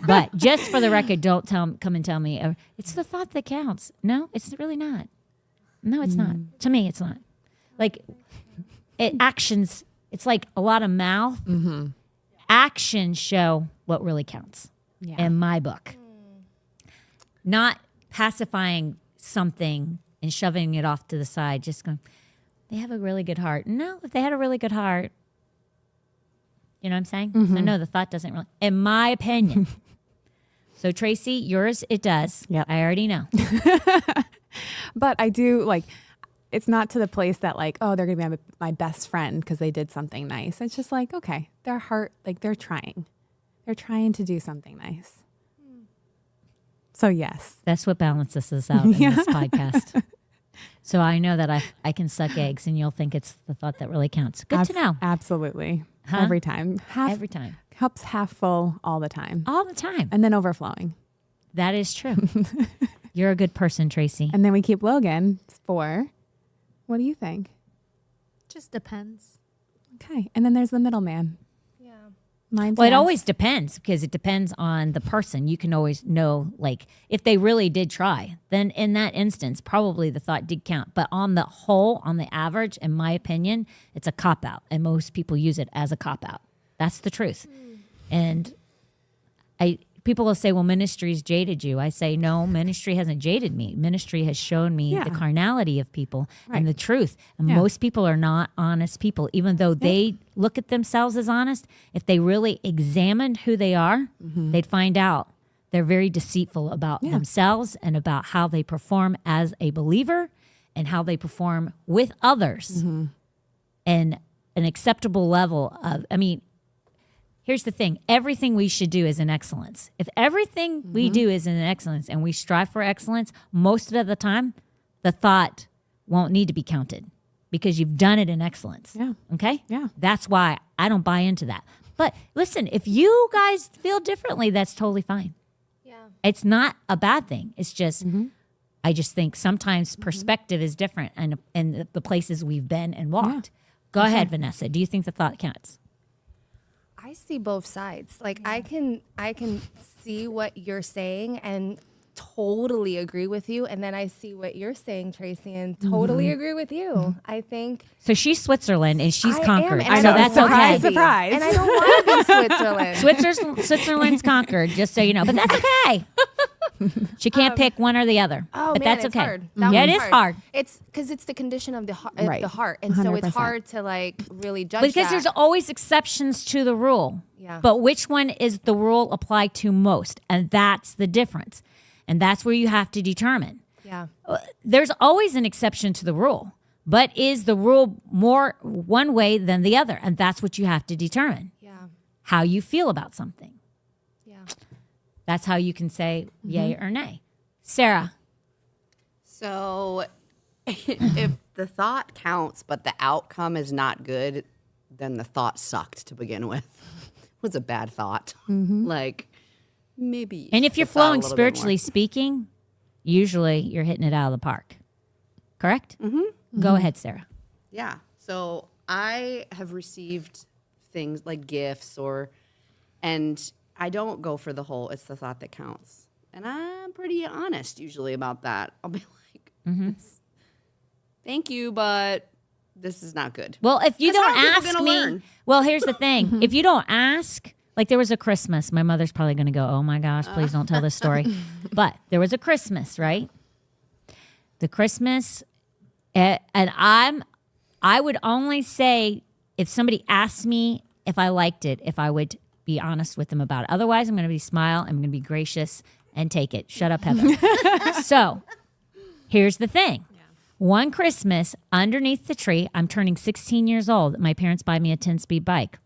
But just for the record, don't come and tell me, it's the thought that counts. No, it's really not. No, it's not. To me, it's not. Like, actions, it's like a lot of mouth. Actions show what really counts in my book. Not pacifying something and shoving it off to the side, just going, they have a really good heart. No, if they had a really good heart, you know what I'm saying? So no, the thought doesn't really, in my opinion. So Tracy, yours, it does. Yep. I already know. But I do like, it's not to the place that like, oh, they're going to be my best friend because they did something nice. It's just like, okay, their heart, like they're trying. They're trying to do something nice. So yes. That's what balances us out in this podcast. So I know that I can suck eggs and you'll think it's the thought that really counts. Good to know. Absolutely. Huh? Every time. Every time. Cups half full all the time. All the time. And then overflowing. That is true. You're a good person, Tracy. And then we keep Logan. It's 4. What do you think? Just depends. Okay. And then there's the middleman. Yeah. Mine's Well, it yes. always depends because it depends on the person. You can always know, like, if they really did try, then in that instance, probably the thought did count. But on the whole, on the average, in my opinion, it's a cop-out. And most people use it as a cop-out. That's the truth. And people will say, well, ministry's jaded you. I say, no, ministry hasn't jaded me. Ministry has shown me the carnality of people and the truth. And most people are not honest people, even though they look at themselves as honest. If they really examined who they are, they'd find out they're very deceitful about themselves and about how they perform as a believer and how they perform with others. an acceptable level of, I mean, here's the thing. Everything we should do is in excellence. If everything we do is in excellence and we strive for excellence, most of the time, the thought won't need to be counted because you've done it in excellence. Yeah. Okay? Yeah. That's why I don't buy into that. But listen, if you guys feel differently, that's totally fine. Yeah. It's not a bad thing. It's just, I just think sometimes perspective is different and the places we've been and walked. Go ahead, Vanessa. Do you think the thought counts? I see both sides. Like I can see what you're saying and totally agree with you, and then I see what you're saying, Tracy, and totally agree with you. I think So she's Switzerland and she's I am, conquered. and I So don't that's want okay. to be. Surprise. And I don't want to be Switzerland. Switzerland's conquered, just so you know. But that's okay. She can't pick one or the other. Oh but man, that's it's okay. hard. That Yeah, it one's is hard. It's because it's the condition of the Right. the heart, and so it's 100%. hard to like really judge. Because that. there's always exceptions to the rule. Yeah. But which one is the rule applied to most? And that's the difference. And that's where you have to determine. Yeah. There's always an exception to the rule. But is the rule more one way than the other? And that's what you have to determine. Yeah. How you feel about something. Yeah. That's how you can say yay or nay. Sarah. So if the thought counts, but the outcome is not good, then the thought sucked to begin with. It was a bad thought. Like, maybe. And if you're just thought a flowing little bit spiritually more. speaking, usually you're hitting it out of the park. Correct? Mm-hmm. Go ahead, Sarah. Yeah. So I have received things like gifts and I don't go for the whole, it's the thought that counts. And I'm pretty honest usually about that. I'll be like, thank you, but this is not good. Well, if you That's don't how people ask gonna me, learn. well, here's the thing. If you don't ask, like there was a Christmas, my mother's probably going to go, oh my gosh, please don't tell this story. But there was a Christmas, right? The Christmas, and I would only say if somebody asked me if I liked it, if I would be honest with them about it. Otherwise, I'm going to be smile, I'm going to be gracious and take it. Shut up, Heather. So here's the thing. One Christmas, underneath the tree, I'm turning 16 years old. My parents buy me a 10-speed bike.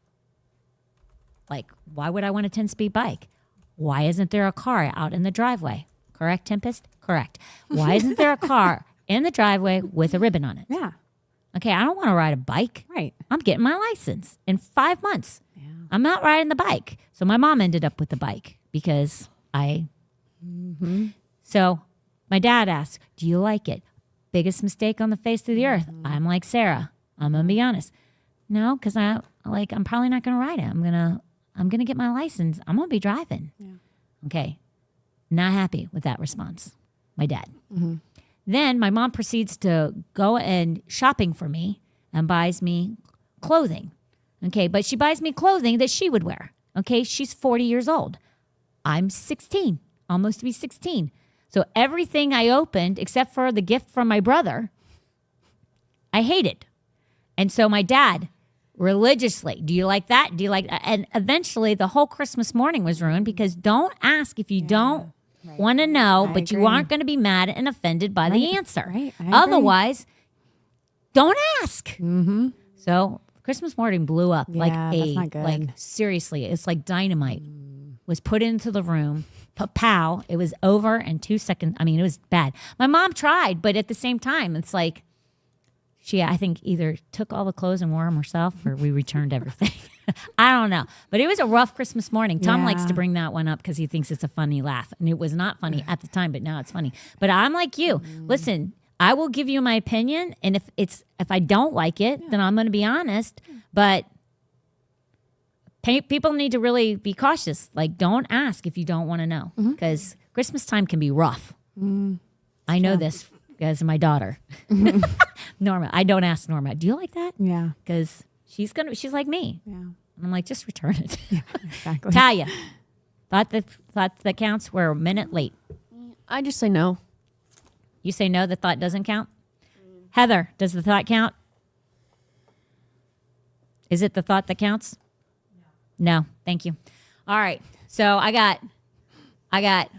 Like, why would I want a 10-speed bike? Why isn't there a car out in the driveway? Correct, Tempest? Correct. Why isn't there a car in the driveway with a ribbon on it? Yeah. Okay, I don't want to ride a bike. Right. I'm getting my license in 5 months. I'm not riding the bike. So my mom ended up with the bike because So my dad asked, do you like it? Biggest mistake on the face of the earth. I'm like Sarah. I'm gonna be honest. No, because I'm probably not gonna ride it. I'm gonna get my license. I'm gonna be driving. Okay. Not happy with that response. My dad. Then my mom proceeds to go and shopping for me and buys me clothing. Okay, but she buys me clothing that she would wear. Okay, she's 40 years old. I'm 16, almost to be 16. So everything I opened, except for the gift from my brother, I hated. And so my dad religiously, do you like that? Do you like that? And eventually the whole Christmas morning was ruined because don't ask if you don't want to know, but you agree. aren't going to be mad and offended by the answer. Right, I agree. Otherwise, don't ask. So Christmas morning blew up Yeah, that's not good. like seriously, it's like dynamite was put into the room. Pow! It was over in 2 seconds. I mean, it was bad. My mom tried, but at the same time, it's like she, I think, either took all the clothes and wore them herself, or we returned everything. I don't know, but it was a rough Christmas morning. Tom likes Yeah. to bring that one up because he thinks it's a funny laugh, and it was not funny at the time, but now it's funny. But I'm like you. Listen, I will give you my opinion, and if I don't like it, then I'm going to be honest. But people need to really be cautious. Like, don't ask if you don't want to know, because Christmas time can be rough. I know this because of my daughter, Norma. I don't ask Norma, do you like that? Yeah. Because she's like me. Yeah. And I'm like, just return it. Exactly. Talia, thought that counts. We're a minute late. I just say no. You say no, the thought doesn't count? Heather, does the thought count? Is it the thought that counts? No. Thank you. All right. So I got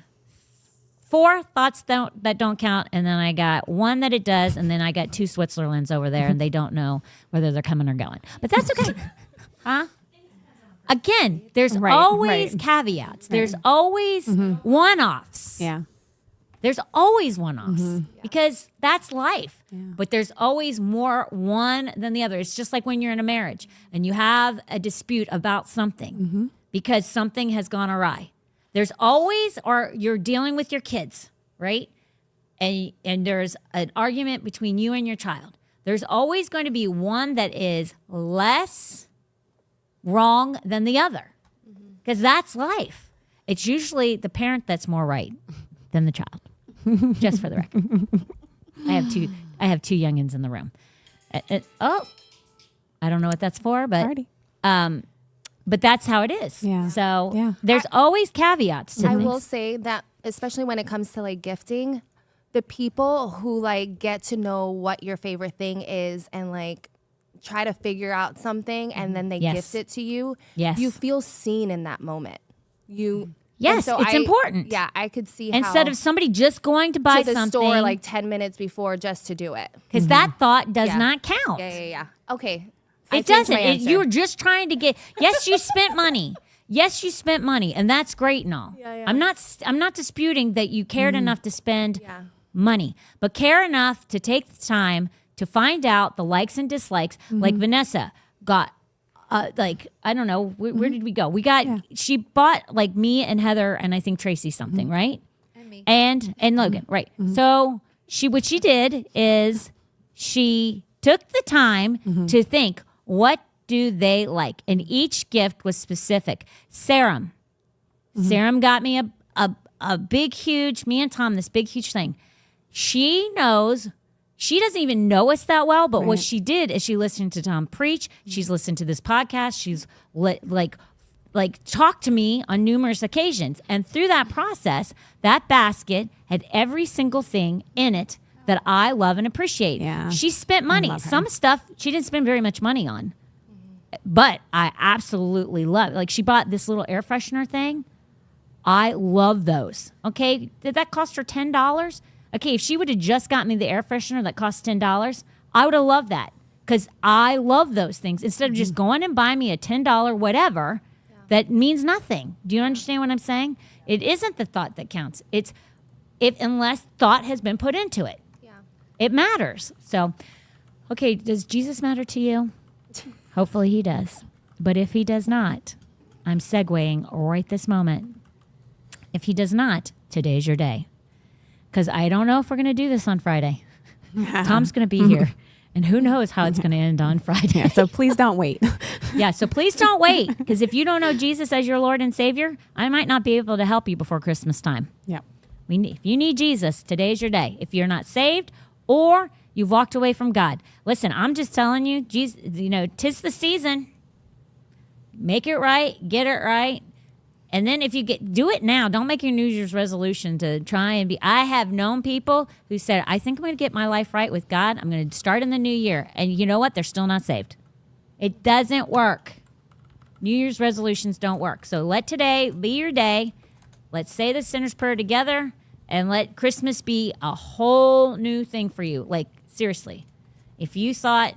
4 thoughts that don't count, and then I got 1 that it does, and then I got 2 Switzerlands over there, and they don't know whether they're coming or going. But that's okay. Huh? Again, there's always caveats. There's always one-offs. Yeah. There's always one-offs because that's life. Yeah. But there's always more one than the other. It's just like when you're in a marriage and you have a dispute about something because something has gone awry. There's always, or you're dealing with your kids, right? And there's an argument between you and your child. There's always going to be one that is less wrong than the other because that's life. It's usually the parent that's more right than the child. Just for the record. I have two youngins in the room. I don't know what that's for, but that's how it is. Yeah. So there's always caveats to I things. will say that, especially when it comes to like gifting, the people who like get to know what your favorite thing is and like try to figure out something and then they gift it to you, you feel seen in that moment. Yes, it's important. Yeah, I could see instead of somebody just going to buy to the something store like 10 minutes before just to do it. Because that thought does not count. Yeah. Okay. It doesn't. You were just trying to get. Yes, you spent money. Yes, you spent money, and that's great and all. Yeah. I'm not disputing that you cared enough to spend money, but care enough to take the time to find out the likes and dislikes. Like Vanessa got. I don't know, where did we go? She bought like me and Heather and I think Tracy something, right? And me. And Logan, right. So what she did is she took the time to think, what do they like? And each gift was specific. Serum got me a big, huge, me and Tom, this big, huge thing. She knows. She doesn't even know us that well, but what she did is she listened to Tom preach. She's listened to this podcast. She's like talked to me on numerous occasions. And through that process, that basket had every single thing in it that I love and appreciate. Yeah. She spent money. Some stuff she didn't spend very much money on. But I absolutely love it. Like she bought this little air freshener thing. I love those. Okay. Did that cost her $10? Okay, if she would have just got me the air freshener that cost $10, I would have loved that because I love those things. Instead of just going and buying me a $10 whatever that means nothing. Do you understand what I'm saying? It isn't the thought that counts. It's unless thought has been put into it. Yeah. It matters. So, okay, does Jesus matter to you? Hopefully he does. But if he does not, I'm segueing right this moment. If he does not, today's your day. Because I don't know if we're going to do this on Friday. Tom's going to be here. And who knows how it's going to end on Friday. Yeah, so please don't wait. So please don't wait. Because if you don't know Jesus as your Lord and Savior, I might not be able to help you before Christmas time. Yeah. If you need Jesus, today's your day. If you're not saved or you've walked away from God. Listen, I'm just telling you, Jesus, 'tis the season. Make it right. Get it right. And then if you do it now, don't make your New Year's resolution to try and be. I have known people who said, I think I'm going to get my life right with God. I'm going to start in the new year. And you know what? They're still not saved. It doesn't work. New Year's resolutions don't work. So let today be your day. Let's say the sinner's prayer together and let Christmas be a whole new thing for you. Like, seriously. If you thought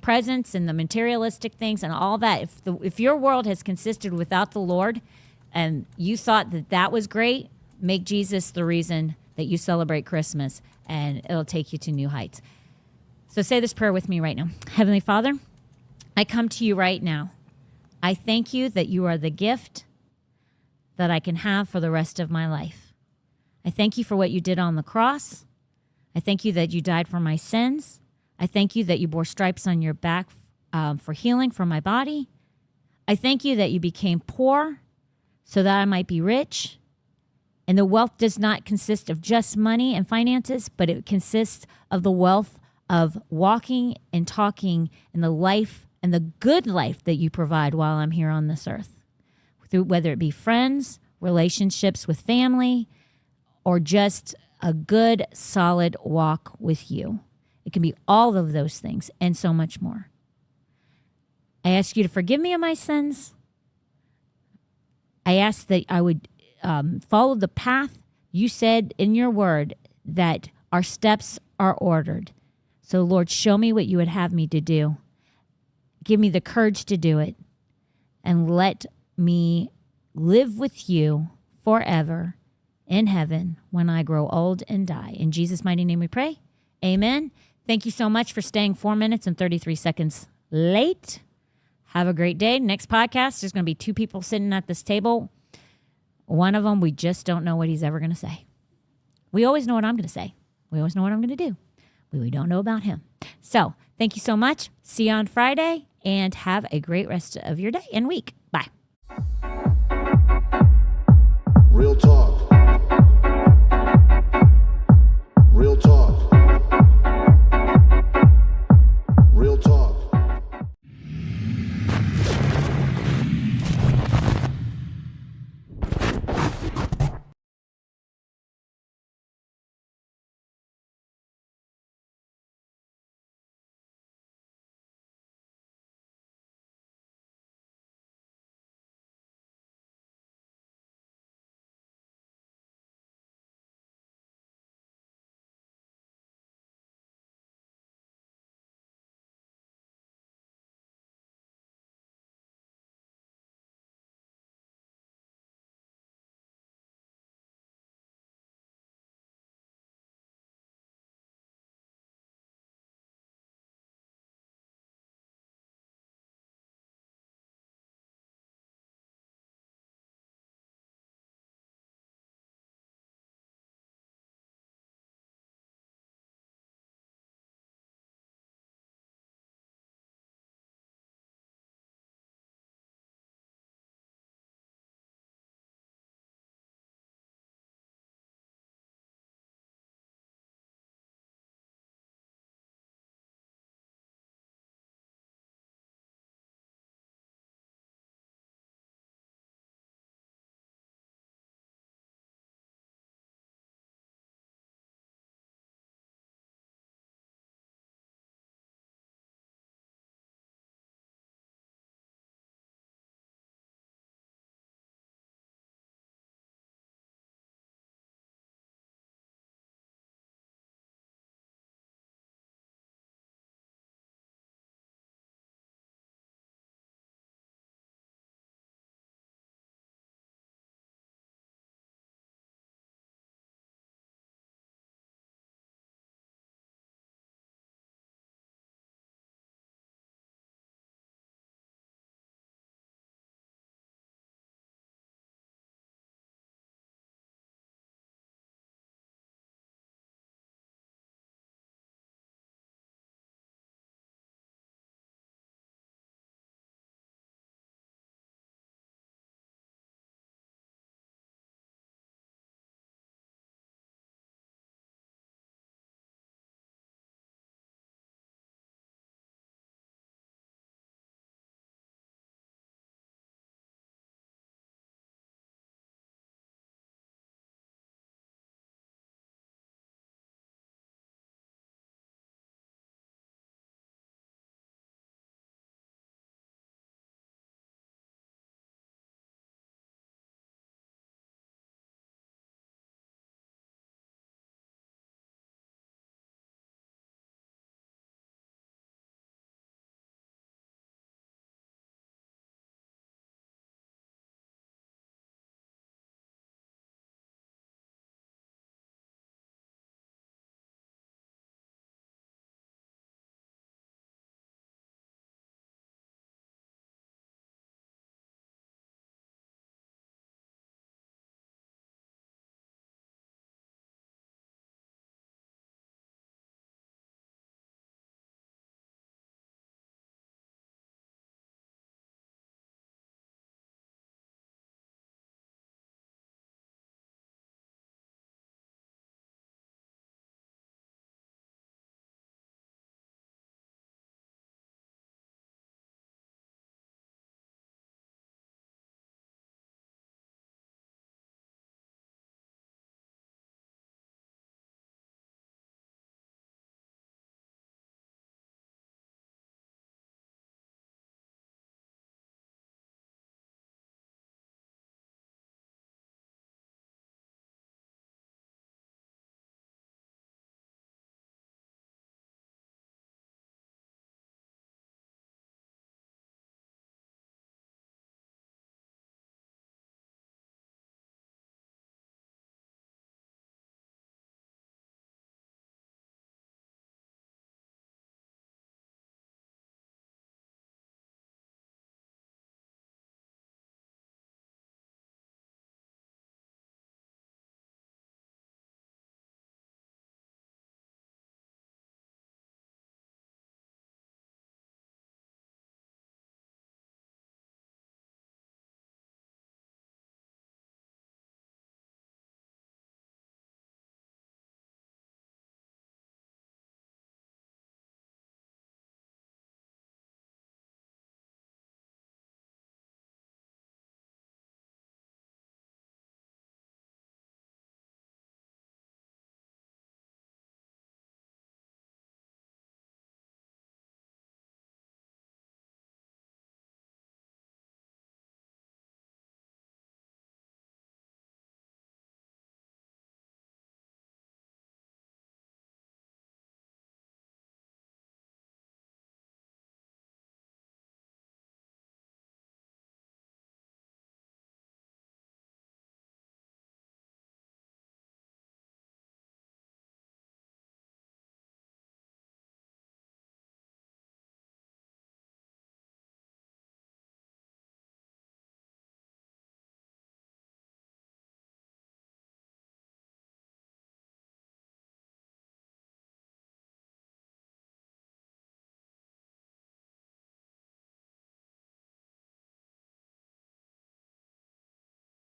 presents and the materialistic things and all that, if your world has consisted without the Lord, and you thought that was great, make Jesus the reason that you celebrate Christmas, and it'll take you to new heights. So say this prayer with me right now. Heavenly Father, I come to you right now. I thank you that you are the gift that I can have for the rest of my life. I thank you for what you did on the cross. I thank you that you died for my sins. I thank you that you bore stripes on your back for healing for my body. I thank you that you became poor so that I might be rich. And the wealth does not consist of just money and finances, but it consists of the wealth of walking and talking in the life and the good life that you provide while I'm here on this earth. Through whether it be friends, relationships with family, or just a good, solid walk with you. It can be all of those things and so much more. I ask you to forgive me of my sins. I ask that I would follow the path You said in your word that our steps are ordered. So, Lord, show me what you would have me to do. Give me the courage to do it. And let me live with you forever in heaven when I grow old and die. In Jesus' mighty name we pray. Amen. Thank you so much for staying 4 minutes and 33 seconds late. Have a great day. Next podcast, there's going to be 2 people sitting at this table. One of them, we just don't know what he's ever going to say. We always know what I'm going to say. We always know what I'm going to do. We don't know about him. So thank you so much. See you on Friday, and have a great rest of your day and week. Bye. Real talk.